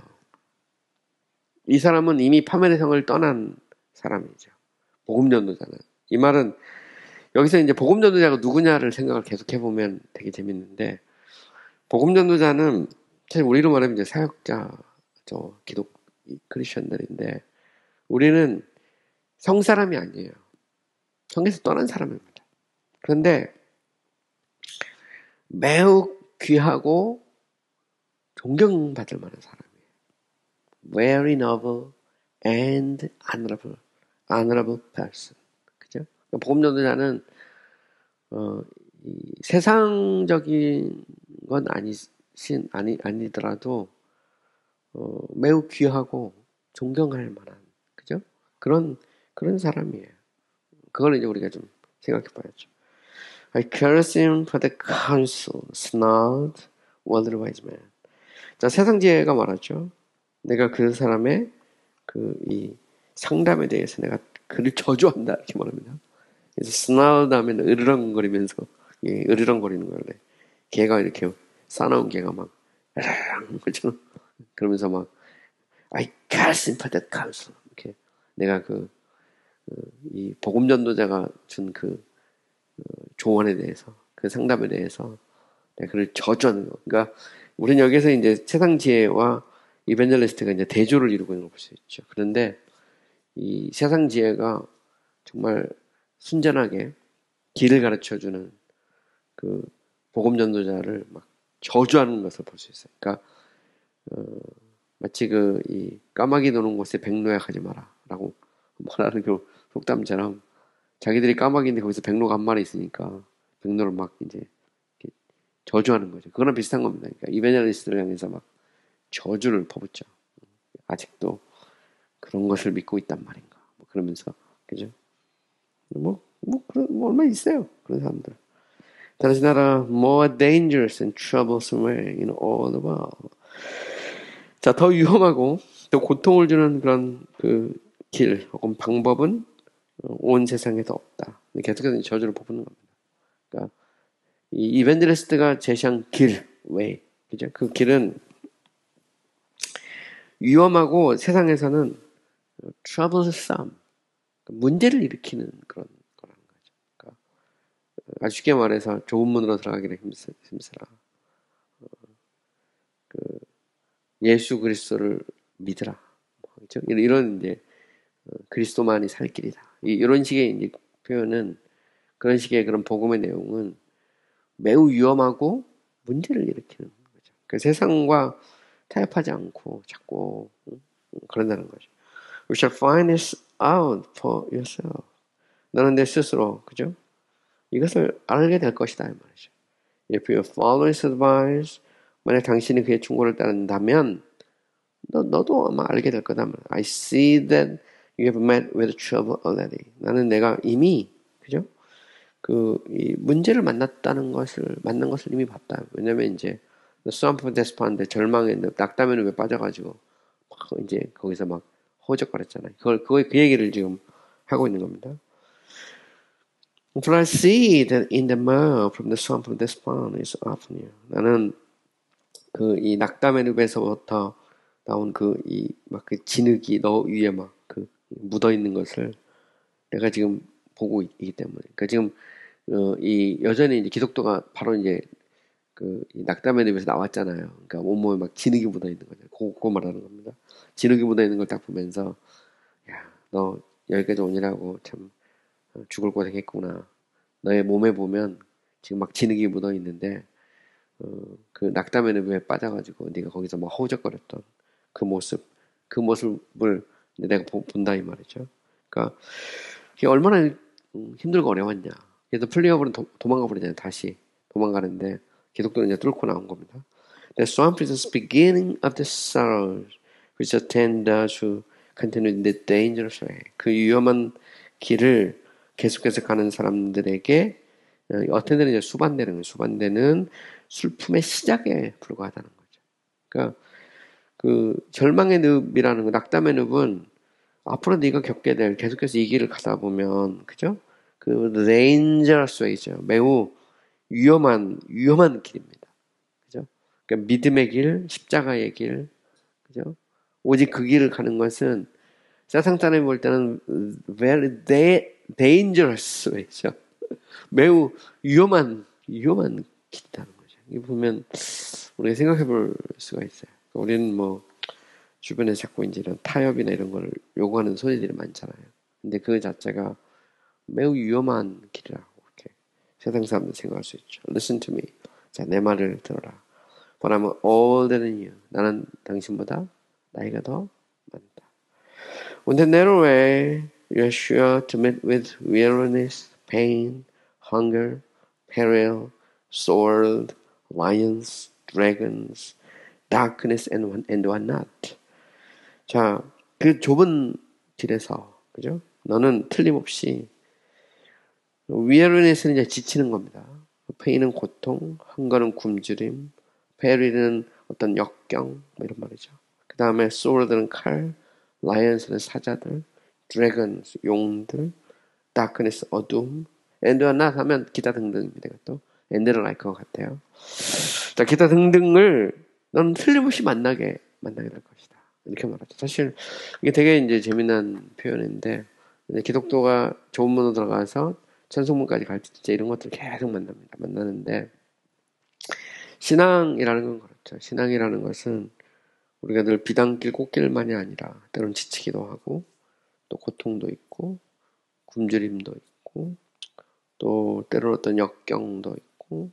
이 사람은 이미 파멜의 성을 떠난 사람이죠. 복음 전도자는. 이 말은 여기서 이제 복음 전도자가 누구냐를 생각을 계속 해보면 되게 재밌는데, 복음 전도자는 사실 우리로 말하면 이제 사역자, 기독 크리스천들인데, 우리는 성 사람이 아니에요. 성에서 떠난 사람입니다. 그런데 매우 귀하고 존경받을 만한 사람이에요. Very noble and honorable person. 그죠? 복음 전도자는 세상적인 건 아니더라도 매우 귀하고 존경할 만한, 그죠? 그런 사람이에요. 그걸 이제 우리가 좀 생각해 봐야죠. I curse him for the counsel, snarled, worldly wise man. 자, 세상지혜가 말하죠. 내가 그 사람의 이 상담에 대해서 내가 그를 저주한다 이렇게 말합니다. 그래서 snarled 하면 으르렁거리면서, 으르렁거리는 거예요. 개가 이렇게 싸나운 개가 막 그렇죠. 그러면서 막 I curse him for the counsel. 이렇게 내가 이 복음 전도자가 준 조언에 대해서, 그 상담에 대해서 내가 그를 저주하는 거. 그러니까 우리는 여기서 이제 세상 지혜와 이벤젤리스트가 이제 대조를 이루고 있는 걸 볼 수 있죠. 그런데 이 세상 지혜가 정말 순전하게 길을 가르쳐주는 그 복음 전도자를 막 저주하는 것을 볼 수 있어요. 그러니까 마치 이 까마귀 노는 곳에 백로야 가지 마라라고 말하는 그 속담처럼 자기들이 까마귀인데 거기서 백로가 한 마리 있으니까 백로를 막 이제 저주하는 거죠. 그거랑 비슷한 겁니다. 그러니까 이베냐리스트를 향해서 막 저주를 퍼붓죠. 아직도 그런 것을 믿고 있단 말인가. 그러면서, 그죠? 얼마 있어요. 그런 사람들. There is not a more dangerous and troublesome way in all the world. 자, 더 위험하고 더 고통을 주는 그런 길 혹은 방법은 온 세상에도 없다. 계속해서 저주를 퍼붓는 겁니다. 그러니까 이 이벤젤리스트가 제시한 길, way, 그죠? 그 길은 위험하고 세상에서는 troublesome, 문제를 일으키는 그런 거라는 거죠. 그러니까 아주 쉽게 말해서 좋은 문으로 들어가기는 힘쓰라. 예수 그리스도를 믿으라. 그렇죠? 이런 이제 그리스도만이 살 길이다. 이런 식의 이제 표현은, 그런 식의 그런 복음의 내용은 매우 위험하고 문제를 일으키는 거죠. 그 세상과 타협하지 않고 자꾸 그런다는 거죠. You shall find this out for yourself. 너는 내 스스로, 그죠? 이것을 알게 될 것이다, 이 말이죠. If you follow his advice, 만약 당신이 그의 충고를 따른다면, 너도 아마 알게 될 거다. I see that you have met with trouble already. 나는 내가 이미, 그죠? 이 문제를 만난 것을 이미 봤다. 왜냐면 이제, swamp of despond인데 절망에, 낙담에 왜 빠져가지고, 막 이제 거기서 막 허우적거렸잖아요. 그 얘기를 지금 하고 있는 겁니다. For I see that in the mire from the swamp of despond is often you. 나는 이 낙담의 늪에서부터 나온 막 진흙이 너 위에 막 묻어 있는 것을 내가 지금 보고 있기 때문에. 그러니까 지금 여전히 이제 기독교가 바로 이제 이 낙담의 늪에서 나왔잖아요. 그러니까 온몸에 막 진흙이 묻어 있는 거죠. 그거 말하는 겁니다. 진흙이 묻어 있는 걸 딱 보면서, 야, 너 여기까지 오느라고 참 죽을 고생했구나. 너의 몸에 보면 지금 막 진흙이 묻어 있는데, 그 낙담의 늪에 빠져가지고 네가 거기서 막 허우적거렸던 그 모습을 내가 본다 이 말이죠. 그러니까 그게 얼마나 힘들고 어려웠냐. 그래서 플리어블은 도망가 버리잖아요. 다시 도망가는데 기독교는 이제 뚫고 나온 겁니다. The swamp is the beginning of the sorrows which attend those who continue in the dangerous way. 그 위험한 길을 계속해서 가는 사람들에게 어떤 데는 이제 수반되는 거예요. 수반되는 슬픔의 시작에 불과하다는 거죠. 그러니까 그 절망의 늪이라는 거, 낙담의 늪은 앞으로 네가 겪게 될 계속해서 이 길을 가다 보면 그죠? 그 dangerous way죠. 매우 위험한 길입니다. 그죠? 그러니까 믿음의 길, 십자가의 길, 그죠? 오직 그 길을 가는 것은 세상 사람이 볼 때는 very dangerous way죠. 매우 위험한 길이라는 거죠. 이 보면 우리가 생각해 볼 수가 있어요. 우리는 뭐 주변에 자꾸 이제 이런 타협이나 이런 걸 요구하는 소리들이 많잖아요. 근데 그 자체가 매우 위험한 길이라고 이렇게 세상 사람들 생각할 수 있죠. Listen to me. 자, 내 말을 들어라. But I'm older than you. 나는 당신보다 나이가 더 많다. On the narrow way, you are sure to meet with weariness, pain, hunger, peril, sword, lions, dragons, darkness, and what not. 자, 그 좁은 길에서, 그죠? 너는 틀림없이, weariness는 이제 지치는 겁니다. pain은 고통, hunger는 굶주림, peril은 어떤 역경, 뭐 이런 말이죠. 그 다음에 sword는 칼, lions는 사자들, dragons, 용들, darkness, 어둠, and what not 하면 기타 등등입니다. 이것도 and를 알 것 같아요. 자, 기타 등등을 너는 틀림없이 만나게 될 것이다. 이렇게 말하죠. 사실 이게 되게 이제 재미난 표현인데 기독교가 좋은 문으로 들어가서 천성문까지 갈 때 진짜 이런 것들을 계속 만나는데 신앙이라는 건 그렇죠. 신앙이라는 것은 우리가 늘 비단길 꽃길만이 아니라 때로는 지치기도 하고 또 고통도 있고 굶주림도 있고 또 때로는 어떤 역경도 있고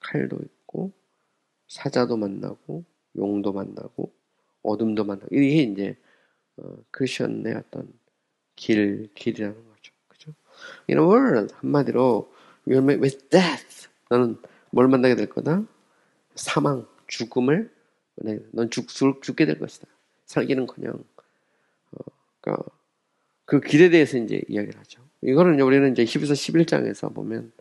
칼도 있고 사자도 만나고 용도 만나고 어둠도 만나고 이게 이제 크리스천의 어떤 길이라는 거죠. 그죠? In a word 한마디로 we will meet with death. 너는 뭘 만나게 될 거다? 사망, 죽음을 넌 죽게 될 것이다. 살기는커녕 그러니까 그 길에 대해서 이제 이야기를 하죠. 이거는 우리는 이제 히브리서 11장에서 보면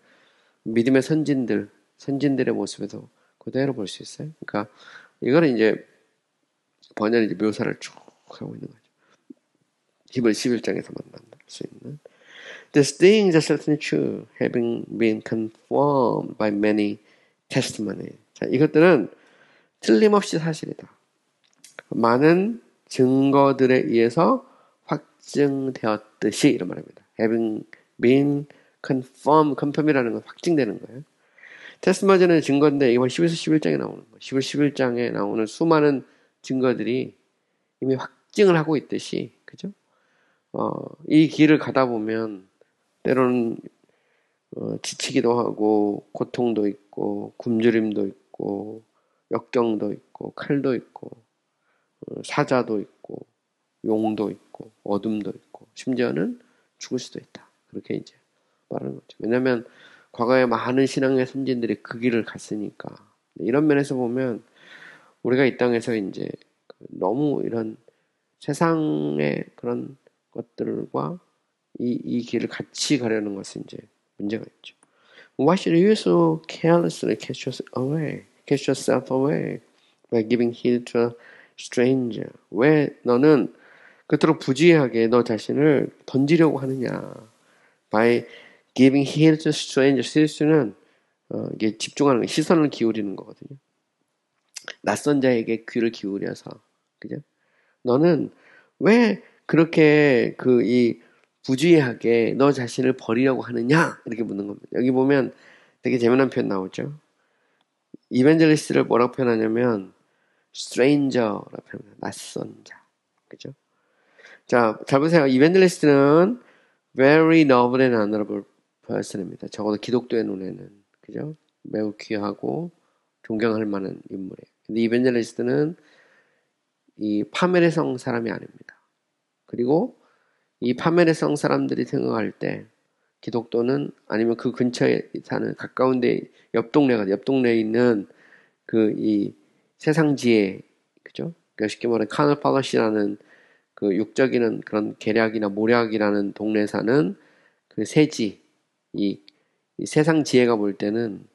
믿음의 선진들의 모습에서 그대로 볼 수 있어요. 그러니까 이거는 이제 번연이 이제 묘사를 쭉 하고 있는 거죠. 히브리 11장에서 만날 수 있는. These things are certainly true, having been confirmed by many testimonies. 자, 이것들은 틀림없이 사실이다. 많은 증거들에 의해서 확증되었듯이 이런 말입니다. Having been confirm이라는 건 확증되는 거예요. 테스트머니는 증거인데 이번 11서 11장에 나오는 거예요. 11장에 나오는 수많은 증거들이 이미 확증을 하고 있듯이, 그죠? 이 길을 가다 보면 때로는 지치기도 하고 고통도 있고 굶주림도 있고 역경도 있고 칼도 있고 사자도 있고 용도 있고 어둠도 있고 심지어는 죽을 수도 있다. 그렇게 이제 말하는 거죠. 왜냐하면 과거에 많은 신앙의 선진들이 그 길을 갔으니까. 이런 면에서 보면 우리가 이 땅에서 이제 너무 이런 세상의 그런 것들과 이 길을 같이 가려는 것은 이제 문제가 있죠. Why should you so carelessly catch yourself away by giving heed to a stranger? 왜 너는 그토록 부지하게 너 자신을 던지려고 하느냐? By giving heed to a stranger. 실수는 이게 집중하는 시선을 기울이는 거거든요. 낯선 자에게 귀를 기울여서, 그죠? 너는 왜 그렇게 이 부주의하게 너 자신을 버리려고 하느냐? 이렇게 묻는 겁니다. 여기 보면 되게 재미난 표현 나오죠. 이벤젤리스트를 뭐라고 표현하냐면 stranger라고 표현합니다. 낯선 자. 그죠? 자, 잘 보세요. 이벤젤리스트는 very noble and honorable person입니다. 적어도 기독교의 눈에는, 그죠? 매우 귀하고 존경할 만한 인물이에요. 근데 이벤젤리스트는 이 파멜의 성 사람이 아닙니다. 그리고 이 파메르성 사람들이 생각할 때 기독도는 아니면 그 근처에 사는 가까운 데 옆 동네에 있는 그 이 세상지혜, 그죠? 그러니까 쉽게 말해 카널 팔러시라는 그 육적이는 그런 계략이나 모략이라는 동네에 사는 그 세지, 이 세상 지혜가 볼 때는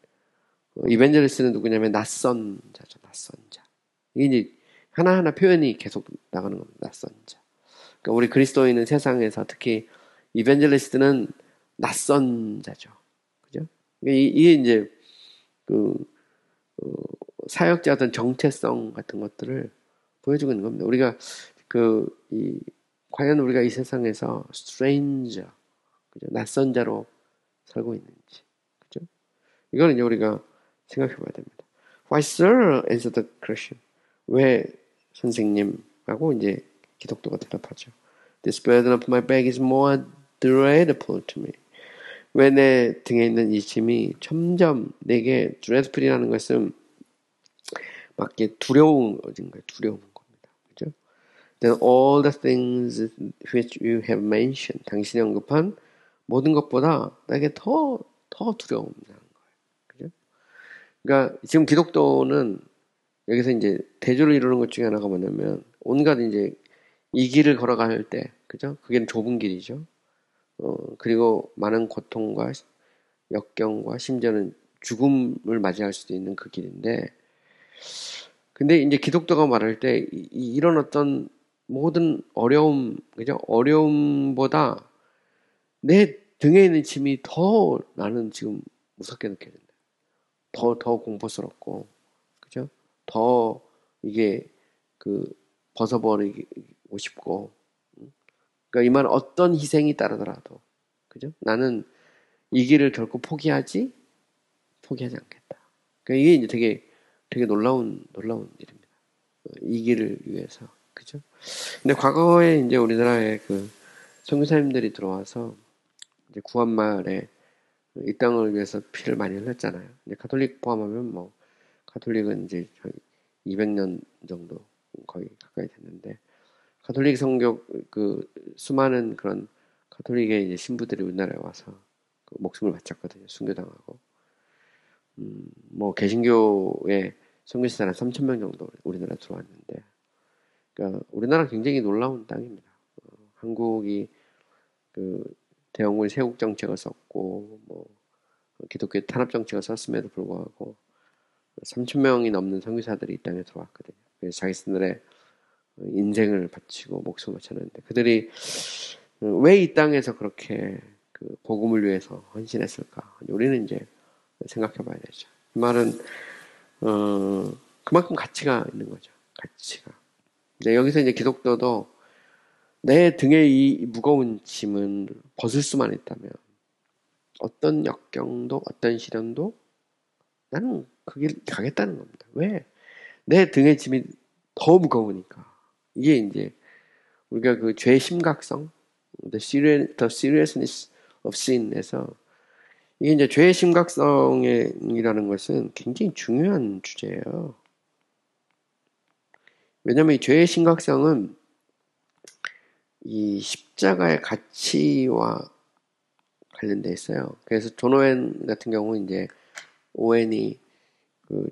이벤젤리스트는 누구냐면 낯선 자죠. 낯선 자. 이게 이제 하나하나 표현이 계속 나가는 겁니다. 낯선 자. 그러니까 우리 그리스도인은 세상에서 특히 이벤젤리스트는 낯선 자죠. 그죠? 그러니까 이게 이제 그 사역자 어떤 정체성 같은 것들을 보여주고 있는 겁니다. 우리가 과연 우리가 이 세상에서 stranger, 그죠? 낯선 자로 살고 있는지, 그죠? 이거는 이제 우리가 생각해 봐야 됩니다. Why, sir? answered the Christian. 왜 선생님하고 이제 기독도가 대답하죠. This burden of my back is more dreadful to me. 왜 내 등에 있는 이 짐이 점점 내게 dreadful이라는 것은 막 두려운 거예요. 두려운 겁니다. 그죠? Then all the things which you have mentioned, 당신이 언급한 모든 것보다 나에게 더 두려움이라는 거예요. 그죠? 그러니까 지금 기독도는 여기서 이제 대조를 이루는 것 중에 하나가 뭐냐면 온갖 이제 이 길을 걸어갈 때, 그죠? 그게 좁은 길이죠. 그리고 많은 고통과 역경과 심지어는 죽음을 맞이할 수도 있는 그 길인데, 근데 이제 기독교가 말할 때 이런 어떤 모든 어려움, 그죠? 어려움보다 내 등에 있는 짐이 더 나는 지금 무섭게 느껴진다. 더 공포스럽고, 그죠? 더 이게 벗어버리고 싶고, 그러니까 이 말 어떤 희생이 따르더라도, 그죠? 나는 이 길을 결코 포기하지 않겠다. 그러니까 이게 이제 되게 놀라운 일입니다. 이 길을 위해서, 그죠? 근데 과거에 이제 우리나라에 선교사님들이 들어와서 이제 구한말에 이 땅을 위해서 피를 많이 흘렸잖아요. 근데 가톨릭 포함하면 가톨릭은 이제 200년 정도 거의 가까이 됐는데, 가톨릭 성교 수많은 그런 가톨릭의 이제 신부들이 우리나라에 와서 목숨을 바쳤거든요. 순교당하고. 개신교의 선교사는 한 3,000명 정도 우리나라 들어왔는데, 그러니까 우리나라 굉장히 놀라운 땅입니다. 한국이 대영물 세국 정책을 썼고, 기독교 탄압 정책을 썼음에도 불구하고 3,000명이 넘는 선교사들이 이 땅에 들어왔거든요. 그래서 자기들의 인생을 바치고 목숨을 바쳤는데, 그들이 왜 이 땅에서 그렇게 복음을 위해서 헌신했을까? 우리는 이제 생각해 봐야 되죠. 이 말은 그만큼 가치가 있는 거죠. 가치가. 근데 여기서 이제 기독교도 내 등에 이 무거운 짐을 벗을 수만 있다면 어떤 역경도 어떤 시련도 나는 그 길 가겠다는 겁니다. 왜? 내 등의 짐이 더 무거우니까. 이게 이제 우리가 죄의 심각성, the seriousness of sin에서, 이게 이제 죄의 심각성이라는 것은 굉장히 중요한 주제예요. 왜냐하면 이 죄의 심각성은 이 십자가의 가치와 관련돼 있어요. 그래서 존 오웬 같은 경우 이제 오웬이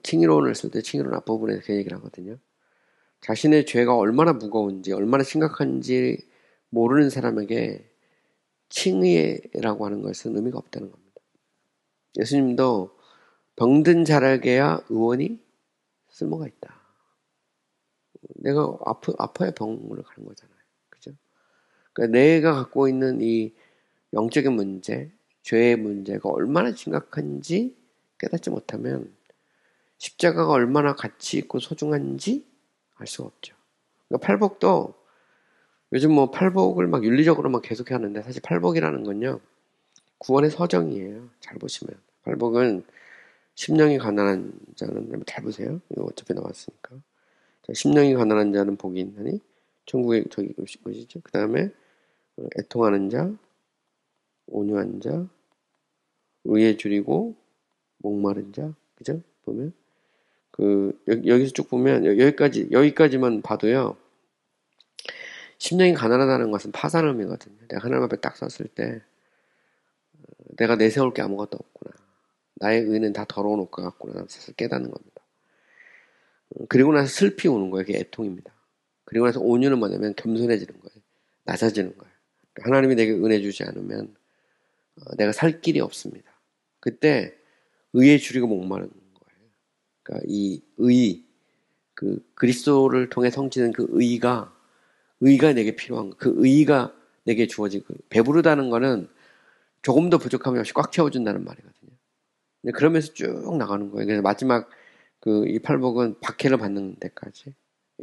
칭의론을 쓸 때 칭의론 앞부분에서 그 얘기를 하거든요. 자신의 죄가 얼마나 무거운지, 얼마나 심각한지 모르는 사람에게 칭의라고 하는 것은 의미가 없다는 겁니다. 예수님도 병든 자에게야 의원이 쓸모가 있다. 내가 아파야 병원을 가는 거잖아요. 그죠? 그러니까 내가 갖고 있는 이 영적인 문제, 죄의 문제가 얼마나 심각한지 깨닫지 못하면 십자가가 얼마나 가치 있고 소중한지 알 수가 없죠. 그러니까 팔복도 요즘 팔복을 막 윤리적으로 막 계속 하는데, 사실 팔복이라는 건요, 구원의 서정이에요. 잘 보시면. 팔복은 심령이 가난한 자는, 잘 보세요. 이거 어차피 나왔으니까. 심령이 가난한 자는 복이 있나니 천국에 저기 것이죠. 그 다음에 애통하는 자, 온유한 자, 의에 줄이고 목마른 자, 그죠? 보면 여기서 쭉 보면 여기까지만 봐도요. 심령이 가난하다는 것은 파산음이거든요. 내가 하나님 앞에 딱 섰을 때 내가 내세울 게 아무것도 없구나. 나의 의는 다 더러운 옷과 같구나. 라는 사실을 깨닫는 겁니다. 그리고 나서 슬피 우는 거예요. 그게 애통입니다. 그리고 나서 온유는 뭐냐면 겸손해지는 거예요. 낮아지는 거예요. 하나님이 내게 은혜 주지 않으면 내가 살 길이 없습니다. 그때 의에 줄이고 목마르는 거예요. 그러니까 이 의, 그 그리스도를 통해 성취된 그 의가 내게 필요한 거. 그 의가 내게 주어진 그 배부르다는 거는 조금 더 부족함이 없이 꽉 채워준다는 말이거든요. 그러면서 쭉 나가는 거예요. 그래서 마지막 이 팔복은 박해를 받는 데까지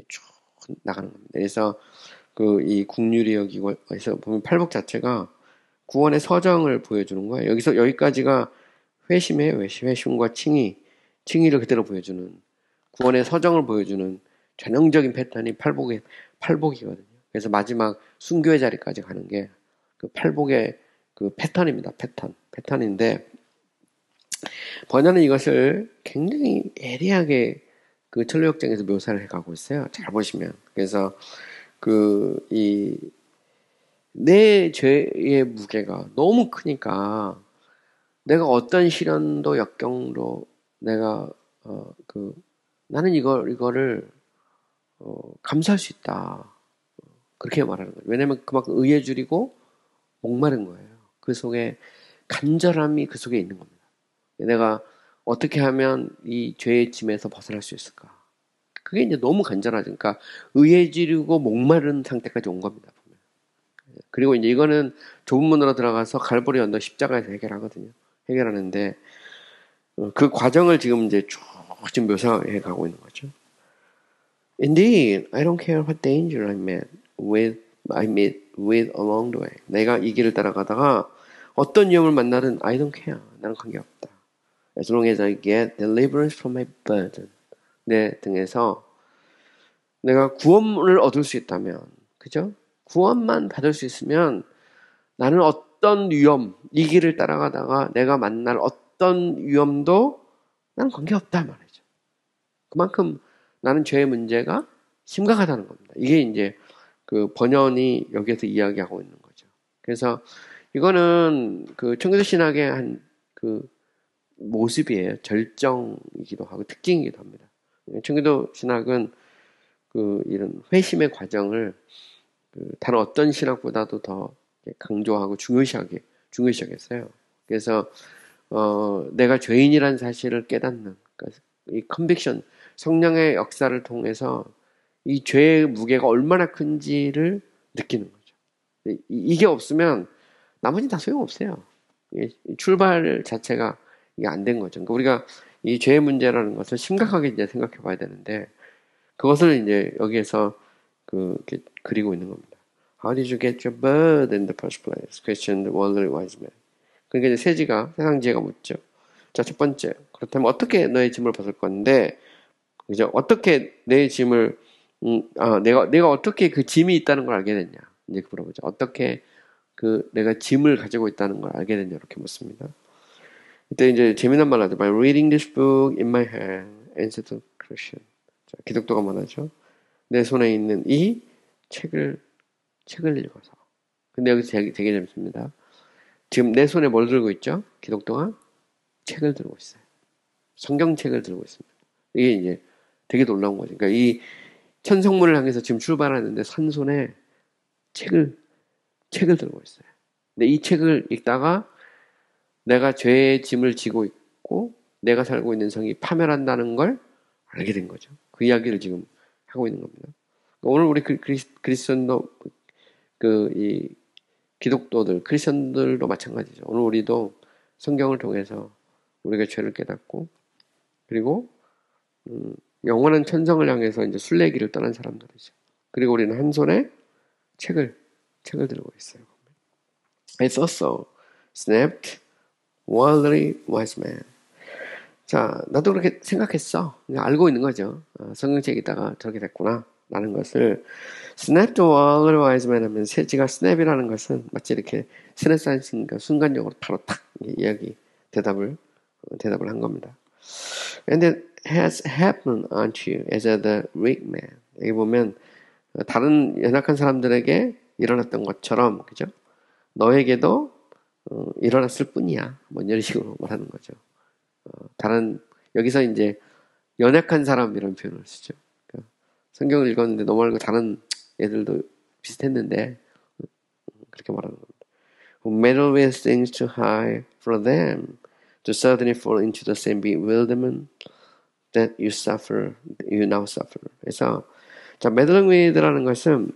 쭉 나가는 겁니다. 그래서 이 국률이 여기서 보면 팔복 자체가 구원의 서정을 보여주는 거예요. 여기까지가 회심이에요. 회심과 칭의를 그대로 보여주는 구원의 서정을 보여주는 전형적인 패턴이 팔복이거든요. 그래서 마지막 순교의 자리까지 가는 게 그 팔복의 그 패턴입니다. 패턴인데 번연은 이것을 굉장히 예리하게 그 천루역정에서 묘사를 해가고 있어요. 잘 보시면. 그래서 내 죄의 무게가 너무 크니까 내가 어떤 시련도 역경도 내가 나는 이거를 감수할 수 있다. 그렇게 말하는 거예요. 왜냐면 그만큼 의에 줄이고 목마른 거예요. 그 속에 간절함이 그 속에 있는 겁니다. 내가 어떻게 하면 이 죄의 짐에서 벗어날 수 있을까? 그게 이제 너무 간절하죠. 그러니까 의에 줄이고 목마른 상태까지 온 겁니다. 보면. 그리고 이제 이거는 좁은 문으로 들어가서 갈보리 언덕 십자가에서 해결하는데 그 과정을 지금 이제 쭉 지금 묘사해 가고 있는 거죠. Indeed, I don't care what danger I meet with along the way. 내가 이 길을 따라가다가 어떤 위험을 만나든 I don't care. 나는 관계없다. As long as I get deliverance from my burden. 내 등에서 내가 구원을 얻을 수 있다면, 그죠? 구원만 받을 수 있으면 나는 어떤 위험, 이 길을 따라가다가 내가 만날 어떤 위험도 나는 관계없다 말이죠. 그만큼 나는 죄의 문제가 심각하다는 겁니다. 이게 이제 그 번연이 여기에서 이야기하고 있는 거죠. 그래서 이거는 그 청교도 신학의 한 그 모습이에요. 절정이기도 하고 특징이기도 합니다. 청교도 신학은 이런 회심의 과정을 다른 어떤 신학보다도 더 강조하고 중요시하겠어요. 그래서 내가 죄인이라는 사실을 깨닫는 그러니까 이 컨빅션, 성령의 역사를 통해서 이 죄의 무게가 얼마나 큰지를 느끼는 거죠. 이게 없으면 나머지는 다 소용없어요. 출발 자체가 이게 안 된 거죠. 그러니까 우리가 이 죄의 문제라는 것을 심각하게 이제 생각해 봐야 되는데 그것을 이제 여기에서 이렇게 그리고 있는 겁니다. How did you get your bird in the first place? questioned the worldly wise man. 그러니까 이제 세상 지혜가 묻죠. 자, 첫 번째. 그렇다면 어떻게 너의 짐을 벗을 건데, 그죠? 어떻게 내 짐을, 내가 어떻게 그 짐이 있다는 걸 알게 됐냐? 이제 물어보죠. 어떻게 내가 짐을 가지고 있다는 걸 알게 됐냐? 이렇게 묻습니다. 그때 이제 재미난 말 하죠. By reading this book in my hand, answered the Christian. 자, 기독교가 말하죠. 내 손에 있는 이 책을 읽어서. 근데 여기서 되게 재밌습니다. 지금 내 손에 뭘 들고 있죠? 기독교가 책을 들고 있어요. 성경책을 들고 있습니다. 이게 이제 되게 놀라운 거죠. 그러니까 이 천성문을 향해서 지금 출발하는데 산손에 책을 들고 있어요. 근데 이 책을 읽다가 내가 죄의 짐을 지고 있고 내가 살고 있는 성이 파멸한다는 걸 알게 된 거죠. 그 이야기를 지금 하고 있는 겁니다. 오늘 우리 그리스도도 이 기독도들, 크리스천들도 마찬가지죠. 오늘 우리도 성경을 통해서 우리가 죄를 깨닫고 그리고 영원한 천성을 향해서 이제 순례길을 떠난 사람들이죠. 그리고 우리는 한 손에 책을 들고 있어요. It's also snapped worldly wise man. 자, 나도 그렇게 생각했어. 알고 있는 거죠. 성경책에다가 저렇게 됐구나. 라는 것을 snap the worldly wise man 하면 세지가 snap이라는 것은 마치 이렇게 스냅 하니까 순간적으로 바로 탁 대답을 한 겁니다. And it has happened unto you as a the weak man. 여기 보면 다른 연약한 사람들에게 일어났던 것처럼, 그죠? 너에게도 일어났을 뿐이야. 뭐 이런 식으로 말하는 거죠. 다른 여기서 이제 연약한 사람 이런 표현을 쓰죠. 그러니까 성경을 읽었는데 너 말고 다른 애들도 비슷했는데 그렇게 말하는 겁니다. Who meddle with things too high for them to suddenly fall into the same bewilderment that you now suffer. 그래서 자, meddling with라는 것은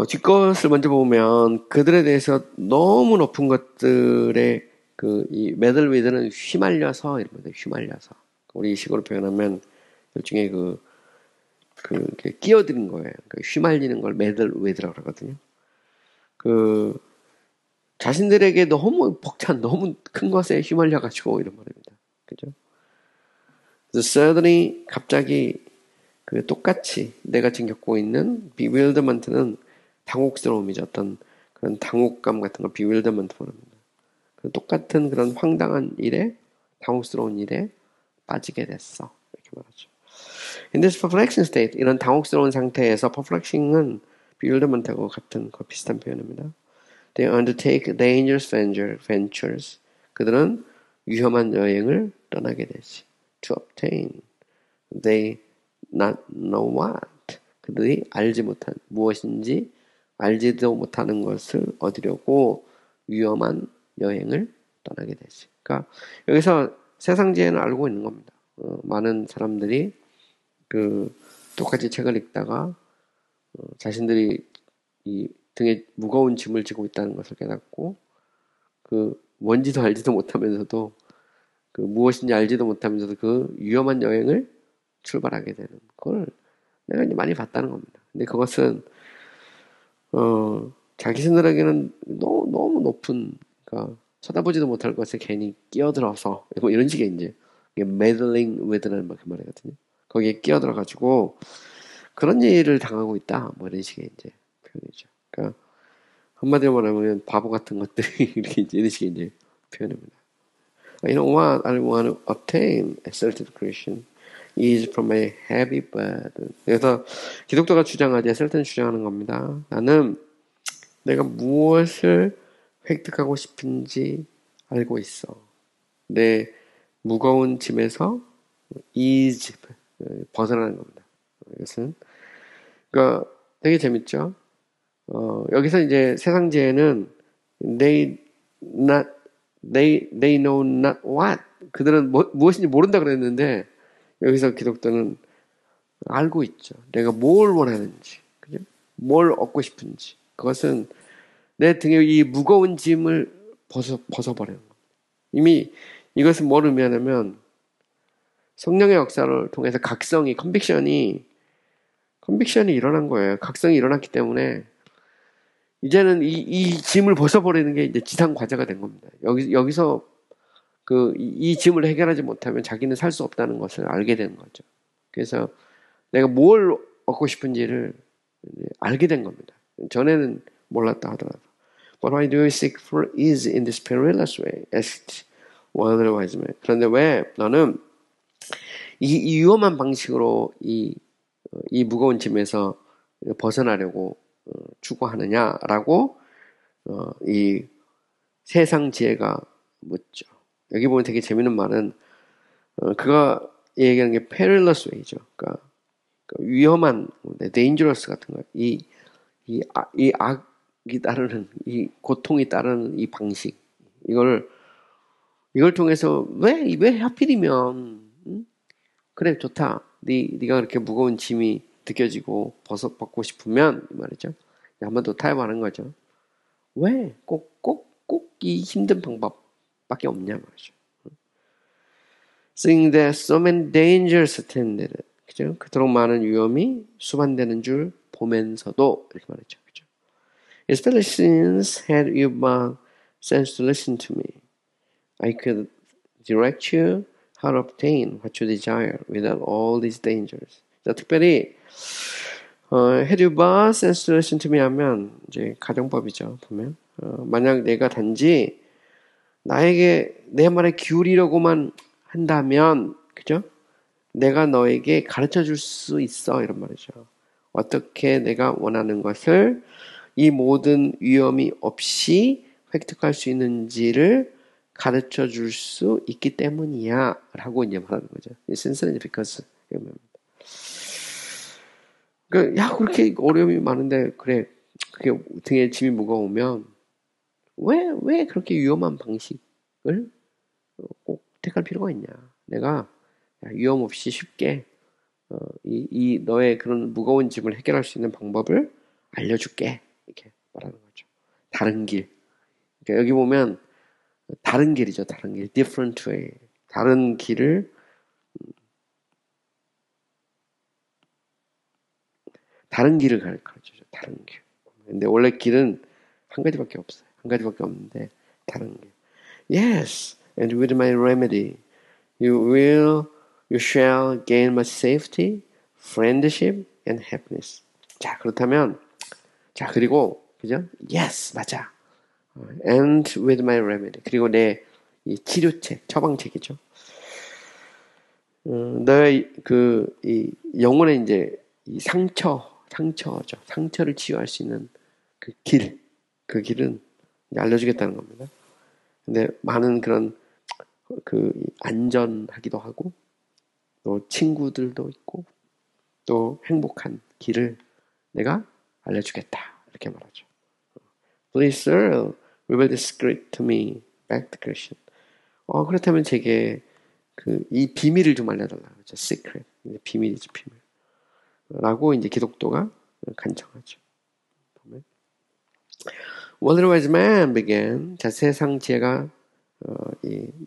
뒷것을 먼저 보면 그들에 대해서 너무 높은 것들에 이 meddle with는 휘말려서 이런 겁니다. 휘말려서 우리 식으로 표현하면 일종의 이렇게 끼어드는 거예요. 그러니까 휘말리는 걸 meddle with라고 그러거든요. 자신들에게 너무 벅찬, 너무 큰 것에 휘말려가지고 이런 말입니다. 그죠? 그래서 suddenly 갑자기 똑같이 내가 지금 겪고 있는 bewilderment는 당혹스러움이죠. 어떤 그런 당혹감 같은 걸 bewilderment 말합니다. 똑같은 그런 황당한 일에, 당혹스러운 일에 빠지게 됐어. 이렇게 말하죠. In this perplexing state, 이런 당혹스러운 상태에서 perplexing은 bewilderment하고 같은 비슷한 표현입니다. They undertake dangerous ventures. 그들은 위험한 여행을 떠나게 되지. To obtain. They not know what. 그들이 알지 못한 무엇인지 알지도 못하는 것을 얻으려고 위험한 여행을 떠나게 되지. 그러니까 여기서 세상지혜는 알고 있는 겁니다. 많은 사람들이 똑같이 책을 읽다가 자신들이 이 등에 무거운 짐을 지고 있다는 것을 깨닫고 뭔지도 알지도 못하면서도 무엇인지 알지도 못하면서도 위험한 여행을 출발하게 되는 걸 내가 이제 많이 봤다는 겁니다. 근데 그것은 자기 스스로에게는 너무 높은, 그러니까 쳐다보지도 못할 것에 괜히 끼어들어서 뭐 이런 식의 이제 meddling with라는 말이거든요. 거기에 끼어들어가지고 그런 일을 당하고 있다. 뭐 이런 식의 이제 표현이죠. 그러니까 한마디로 말하면 바보 같은 것들이 이런 식의 이제 표현입니다. You know what I want to obtain, asserted Christian, is from a heavy burden. 그래서 기독교가 주장하지, assert는 주장하는 겁니다. 나는 내가 무엇을 획득하고 싶은지 알고 있어. 내 무거운 짐에서 ease, 벗어나는 겁니다. 이것은 그러니까 되게 재밌죠. 여기서 이제 세상지혜는 they know not what. 그들은 무엇인지 모른다 그랬는데 여기서 기독교는 알고 있죠. 내가 뭘 원하는지, 그죠? 뭘 얻고 싶은지. 그것은 내 등에 이 무거운 짐을 벗어버리는 겁니다. 이미 이것은 뭘 의미하냐면 성령의 역사를 통해서 컨빅션이 일어난 거예요. 각성이 일어났기 때문에 이제는 이 짐을 벗어버리는 게 이제 지상 과제가 된 겁니다. 여기서 이 짐을 해결하지 못하면 자기는 살 수 없다는 것을 알게 되는 거죠. 그래서 내가 뭘 얻고 싶은지를 알게 된 겁니다. 전에는 몰랐다 하더라도. But why do you seek for ease in this perilous way? asked one of the wise men. 그런데 왜 너는 이 위험한 방식으로 이 무거운 짐에서 벗어나려고 추구하느냐라고 이 세상 지혜가 묻죠. 여기 보면 되게 재밌는 말은 그가 얘기하는 게 perilous way죠. 그러니까 위험한, dangerous 같은 거예요. 이 악이 따르는, 이 고통이 따르는 이 방식, 이걸 통해서 왜 하필이면 그래 좋다. 네가 그렇게 무거운 짐이 느껴지고 벗고 싶으면 이 말이죠. 한번 더 타협하는 거죠. 왜 꼭 이 힘든 방법밖에 없냐 말이죠. Seeing that so many dangers attended, 그죠? 그토록 많은 위험이 수반되는 줄 보면서도 이렇게 말했죠, 그죠? Especially since had you but sense to listen to me, I could direct you how to obtain what you desire without all these dangers. 자, 특별히 had you but sense to listen to me 하면 이제 가정법이죠, 보면. 만약 내가 단지 나에게 내 말에 기울이려고만 한다면, 그죠? 내가 너에게 가르쳐 줄 수 있어. 이런 말이죠. 어떻게 내가 원하는 것을 이 모든 위험이 없이 획득할 수 있는지를 가르쳐 줄 수 있기 때문이야. 라고 이제 말하는 거죠. Sincerely because. 그러니까, 야, 그렇게 어려움이 많은데, 그래. 그게 등에 짐이 무거우면, 왜 그렇게 위험한 방식을 꼭 택할 필요가 있냐. 내가 위험 없이 쉽게, 이 너의 그런 무거운 짐을 해결할 수 있는 방법을 알려줄게. 이렇게 말하는 거죠. 다른 길. 그러니까 여기 보면, 다른 길이죠. 다른 길. different way. 다른 길을 가르쳐줘. 다른 길. 근데 원래 길은 한 가지밖에 없어요. 한 가지밖에 없는데 다른 길. Yes, and with my remedy, you shall gain much safety, friendship, and happiness. 자, 그렇다면, 자, 그리고, 그죠? Yes, 맞아. And with my remedy. 그리고 내 이 치료책, 처방책이죠. 너의 이 영혼의 이제 이 상처죠. 상처를 치유할 수 있는 그 길은 알려주겠다는 겁니다. 근데 많은 그런 안전하기도 하고, 또 친구들도 있고, 또 행복한 길을 내가 알려주겠다. 이렇게 말하죠. Please, sir, reveal the secret to me. Back to Christian. 그렇다면 제게 이 비밀을 좀 알려달라. 그렇죠? Secret. 비밀이죠, 비밀. 라고 이제 기독교가 간청하죠. Well, the wise man began. 자, 세상 지혜가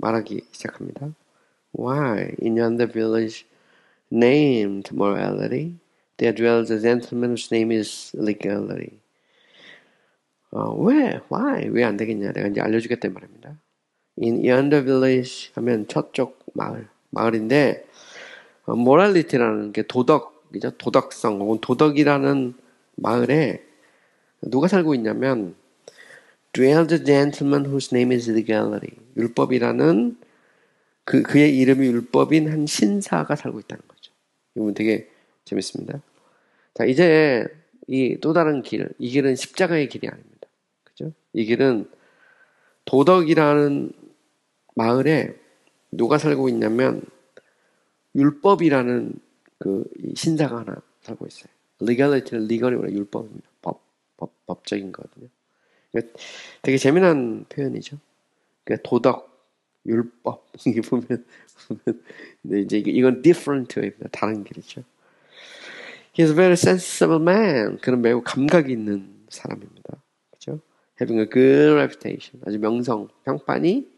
말하기 시작합니다. Why, in yonder village named morality, there dwells a gentleman whose name is legality. 왜 안 되겠냐? 내가 이제 알려주겠다는 말입니다. In yonder village 하면 저쪽 마을인데, morality라는 게 도덕이죠. 도덕성 혹은 도덕이라는 마을에 누가 살고 있냐면, dwells a gentleman whose name is legality. 율법이라는 그의 이름이 율법인 한 신사가 살고 있다는 거죠. 이건 되게 재밌습니다. 자, 이제 이 또 다른 길, 이 길은 십자가의 길이 아닙니다. 그죠? 이 길은 도덕이라는 마을에 누가 살고 있냐면 율법이라는 이 신사가 하나 살고 있어요. legality는 legal이 율법입니다. 법적인 거거든요. 그러니까 되게 재미난 표현이죠. 그러니까 도덕, 율법 이게 보면 근데 이제 이건 different way입니다. 다른 길이죠. He's a very sensible man. 그는 매우 감각이 있는 사람입니다. 그렇죠? Having a good reputation. 아주 평판이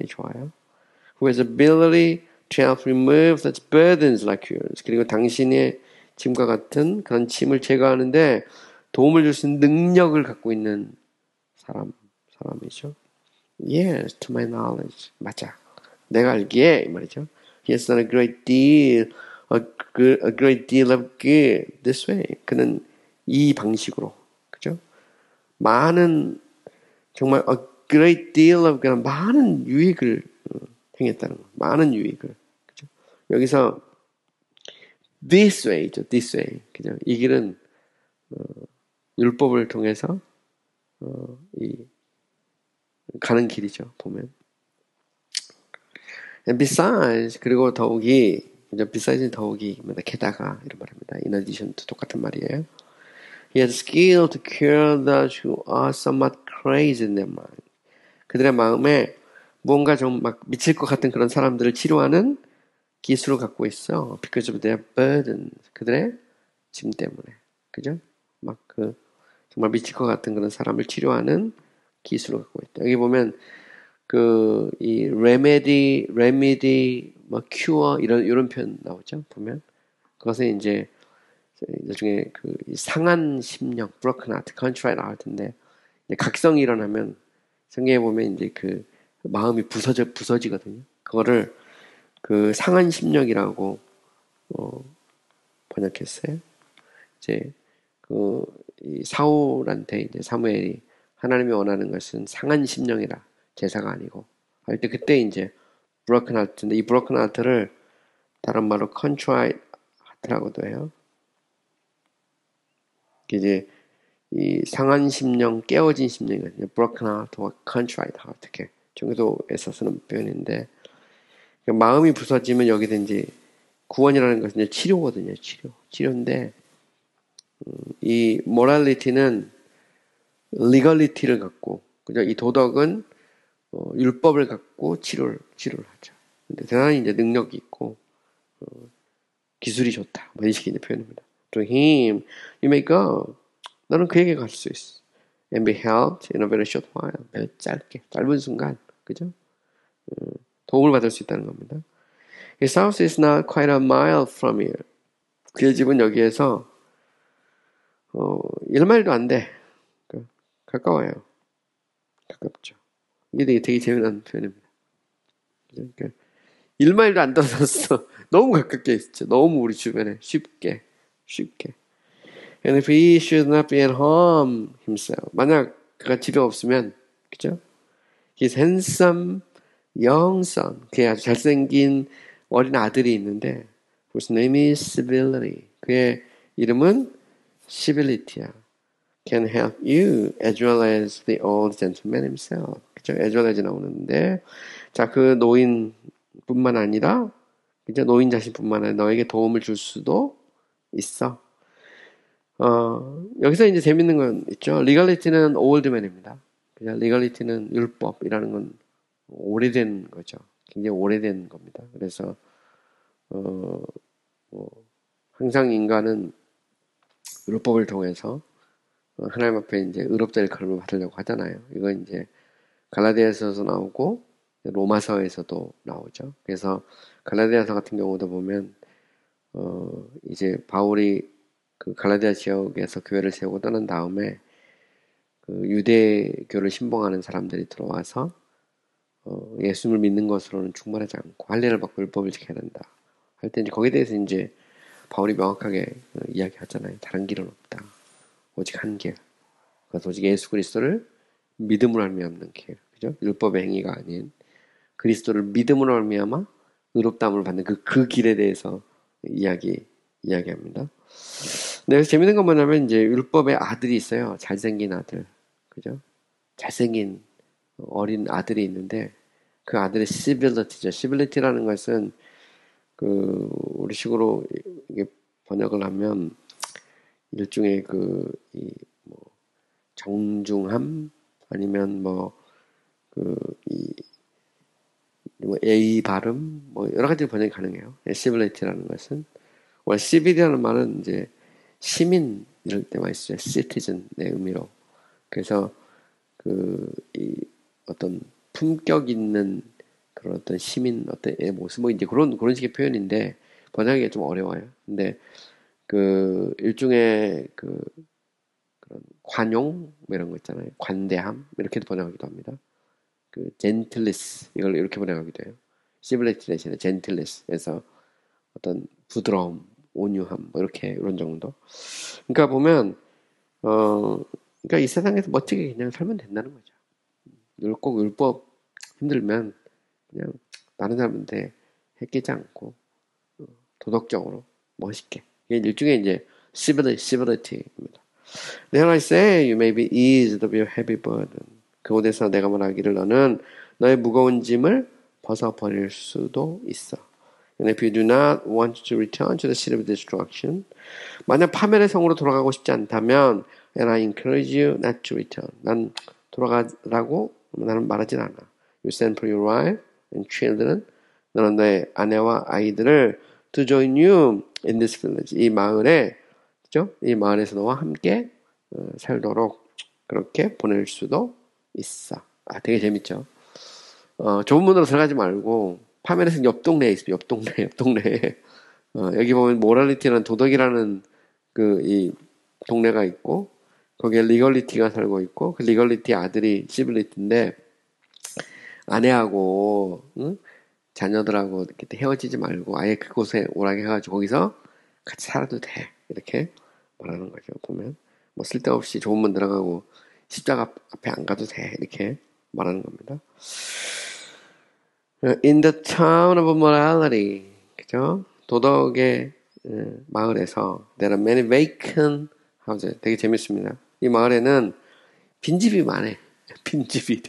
좋아요. Who has ability to help remove such burdens like yours. 그리고 당신의 짐과 같은 그런 짐을 제거하는데 도움을 줄 수 있는 능력을 갖고 있는 사람이죠. Yes, to my knowledge. 맞아. 내가 알기에 이 말이죠. He has done a great deal of good this way. 그는 이 방식으로, 그죠? 정말 a great deal of good, 많은 유익을 행했다는 거. 많은 유익을, 그죠? 여기서 this way죠, this way, 그죠? 이 길은 율법을 통해서 가는 길이죠, 보면. And besides, 그리고 더욱이, besides 더욱이, 게다가, 이런 말입니다. In addition to 똑같은 말이에요. He has skill to cure those who are somewhat crazy in their mind. 그들의 마음에 무언가 좀 막 미칠 것 같은 그런 사람들을 치료하는 기술을 갖고 있어. Because of their burden. 그들의 짐 때문에. 그죠? 정말 미칠 것 같은 그런 사람을 치료하는 기술을 갖고 있다. 여기 보면, 이 remedy, cure, 이런 표현 나오죠? 보면. 그것은 이제, 나중에 상한 심령, broken heart, contrite heart인데, 각성이 일어나면, 성경에 보면 이제 마음이 부서지거든요. 그거를 상한 심령이라고, 번역했어요. 이제, 이 사울한테 이제 사무엘이 하나님이 원하는 것은 상한 심령이라, 제사가 아니고. 할 때 그때 이제 broken heart인데 이 broken heart를 다른 말로 contrite heart라고도 해요. 이제 이 상한 심령, 깨어진 심령이거든요. broken heart or contrite heart 이렇게 종교도에서 쓰는 표현인데 마음이 부서지면 여기서 이제 구원이라는 것은 이제 치료거든요. 치료인데 이 morality는 legality를 갖고 그죠? 이 도덕은 율법을 갖고 치료를 하죠. 근데 대단히 이제 능력이 있고 기술이 좋다. 뭐 이런 식의 표현입니다. To him, you may go. 너는 그에게 갈 수 있어. And be helped in a very short while. 매우 짧은 순간, 그죠? 도움을 받을 수 있다는 겁니다. His house is not quite a mile from here. 그의 집은 여기에서 1마일도 안 돼. 가까워요. 가깝죠. 이게 되게 재미난 표현입니다. 그러니까 1마일도 안 떨어졌어. 너무 가깝게 있죠. 너무 우리 주변에 쉽게. And if he should not be at home himself. 만약 그가 집에 없으면, 그죠? His handsome young son. 그의 아주 잘생긴 어린 아들이 있는데, whose name is Civility. 그의 이름은 Civility야. Can help you as well as the old gentleman himself. 그죠? as well as 나오는데, 자, 그 노인뿐만 아니라, 그죠? 노인 자신뿐만 아니라 너에게 도움을 줄 수도 있어. 여기서 이제 재밌는 건 있죠. legality는 old man입니다. 그냥 legality는 율법이라는 건 오래된 거죠. 굉장히 오래된 겁니다. 그래서, 항상 인간은 율법을 통해서 하나님 앞에 이제 의롭다 일컬음을 받으려고 하잖아요. 이건 이제 갈라디아서도 나오고 로마서에서도 나오죠. 그래서 갈라디아서 같은 경우도 보면 이제 바울이 그 갈라디아 지역에서 교회를 세우고 떠난 다음에 그 유대교를 신봉하는 사람들이 들어와서 예수를 믿는 것으로는 충분하지 않고 할례를 받고 율법을 지켜야 된다. 할 때 이제 거기에 대해서 이제 바울이 명확하게 이야기하잖아요. 다른 길은 없다. 오직 한 길. 그래서 오직 예수 그리스도를 믿음으로 말미암는 길. 그죠? 율법의 행위가 아닌 그리스도를 믿음으로 말미암아 의롭다함을 받는 그 길에 대해서 이야기합니다. 네, 재밌는 건 뭐냐면 이제 율법의 아들이 있어요. 잘생긴 아들. 그죠? 잘생긴 어린 아들이 있는데 그 아들의 civility죠. civility라는 것은 그 우리식으로 이게 번역을 하면 일종의 뭐 정중함 아니면 뭐 A 발음 뭐 여러 가지 번역이 가능해요. civility라는 것은 원래 civil이라는 말은 이제 시민 이럴 때 많이 쓰죠. citizen의 의미로. 그래서 이 어떤 품격 있는 그런 어떤 시민 어떤 모습 뭐 이제 그런 식의 표현인데 번역하기가 좀 어려워요. 근데 일종의 그런 관용 뭐 이런 거 있잖아요. 관대함 이렇게도 번역하기도 합니다. gentleness 이걸 이렇게 번역하기도 해요. civility 대신에 gentleness에서 어떤 부드러움, 온유함 뭐 이렇게 이런 정도. 그러니까 보면 그러니까 이 세상에서 멋지게 그냥 살면 된다는 거죠. 꼭 율법 힘들면 그냥 다른 사람한테 해끼지 않고 도덕적으로 멋있게. 이게 일종의 이제 civility입니다. Then I say you may be eased of your heavy burden. 그곳에서 내가 말하기를 너는 너의 무거운 짐을 벗어버릴 수도 있어. And if you do not want to return to the city of destruction, 만약 파멸의 성으로 돌아가고 싶지 않다면, and I encourage you not to return. 난 돌아가라고 나는 말하진 않아. You send for your wife and children. 너는 너의 아내와 아이들을 to join you in this village. 이 마을에, 그죠? 이 마을에서 너와 함께 살도록 그렇게 보낼 수도 있어. 되게 재밌죠? 좁은 문으로 들어가지 말고 파멸에서 옆 동네에 있어요. 옆 동네에. 여기 보면 모랄리티라는 도덕이라는 이 동네가 있고 거기에 리걸리티가 살고 있고 그 리걸리티 아들이 시빌리티인데 아내하고 자녀들하고 이렇게 헤어지지 말고 아예 그곳에 오라게 해가지고 거기서 같이 살아도 돼. 이렇게 말하는 거죠. 보면 뭐 쓸데없이 좁은 문 들어가고 십자가 앞에 안 가도 돼. 이렇게 말하는 겁니다. In the town of morality, 그죠? 도덕의 마을에서 there are many vacant houses. 되게 재밌습니다. 이 마을에는 빈집이 많아. 빈집이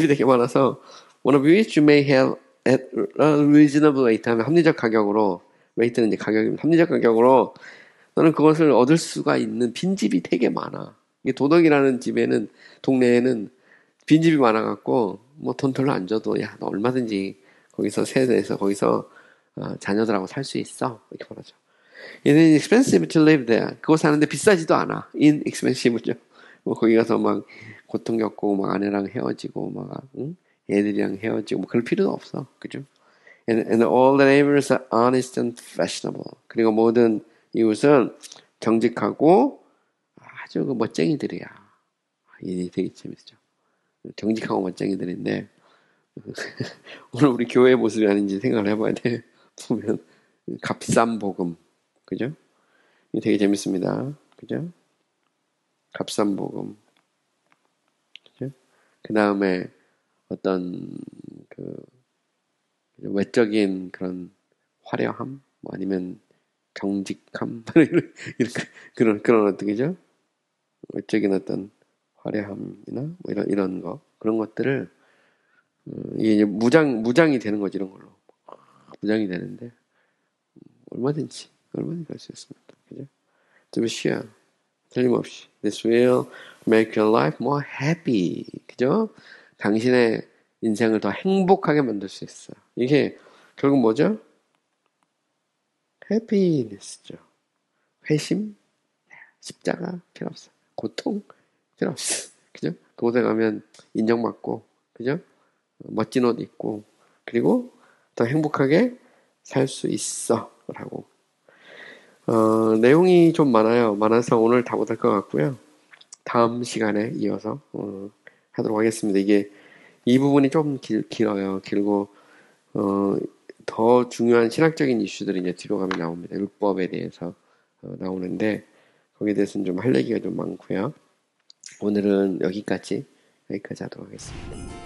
되게 많아서 one of which you may have at a reasonable rate 하면 합리적 가격으로 rate는 이제 가격입니다. 합리적 가격으로 너는 그것을 얻을 수가 있는 빈집이 되게 많아. 이게 도덕이라는 집에는 동네에는 빈집이 많아갖고 뭐 돈 별로 안 줘도 야 너 얼마든지 거기서 세대에서 거기서 자녀들하고 살 수 있어 이렇게 말하죠. It is expensive to live there. 그거 사는데 비싸지도 않아. inexpensive죠. 뭐 거기 가서 막 고통 겪고 막 아내랑 헤어지고 막 애들이랑 헤어지고 뭐 그럴 필요도 없어. 그죠? And all the neighbors are honest and fashionable. 그리고 모든 이웃은 정직하고 아주 그 멋쟁이들이야. 이 되게 재밌죠. 정직하고 멋쟁이들인데 오늘 우리 교회의 모습이 아닌지 생각을 해봐야 돼. 보면 값싼 복음, 그죠? 이 되게 재밌습니다. 그죠? 값싼 복음, 그죠? 그 다음에 어떤 그 외적인 그런 화려함, 뭐 아니면 정직함, 그런 어떤 그죠? 외적인 어떤 화려함이나 뭐 이런 거 그런 것들을 이게 이제 무장이 되는 거지 이런 걸로 무장이 되는데 얼마든지 갈 수 있습니다. 그죠? To be sure, 틀림없이 this will make your life more happy. 그죠? 당신의 인생을 더 행복하게 만들 수 있어요. 이게 결국 뭐죠? happiness죠. 회심, 십자가 필요 없어. 고통 필요 없어. 그죠? 그곳에 가면 인정받고, 그죠? 멋진 옷 입고, 그리고 더 행복하게 살 수 있어. 라고. 내용이 좀 많아서 오늘 다 못할 것 같고요. 다음 시간에 이어서, 하도록 하겠습니다. 이 부분이 좀 길어요. 길고, 더 중요한 신학적인 이슈들이 이제 뒤로 가면 나옵니다. 율법에 대해서 나오는데, 거기에 대해서는 좀 할 얘기가 좀 많고요. 오늘은 여기까지 하도록 하겠습니다.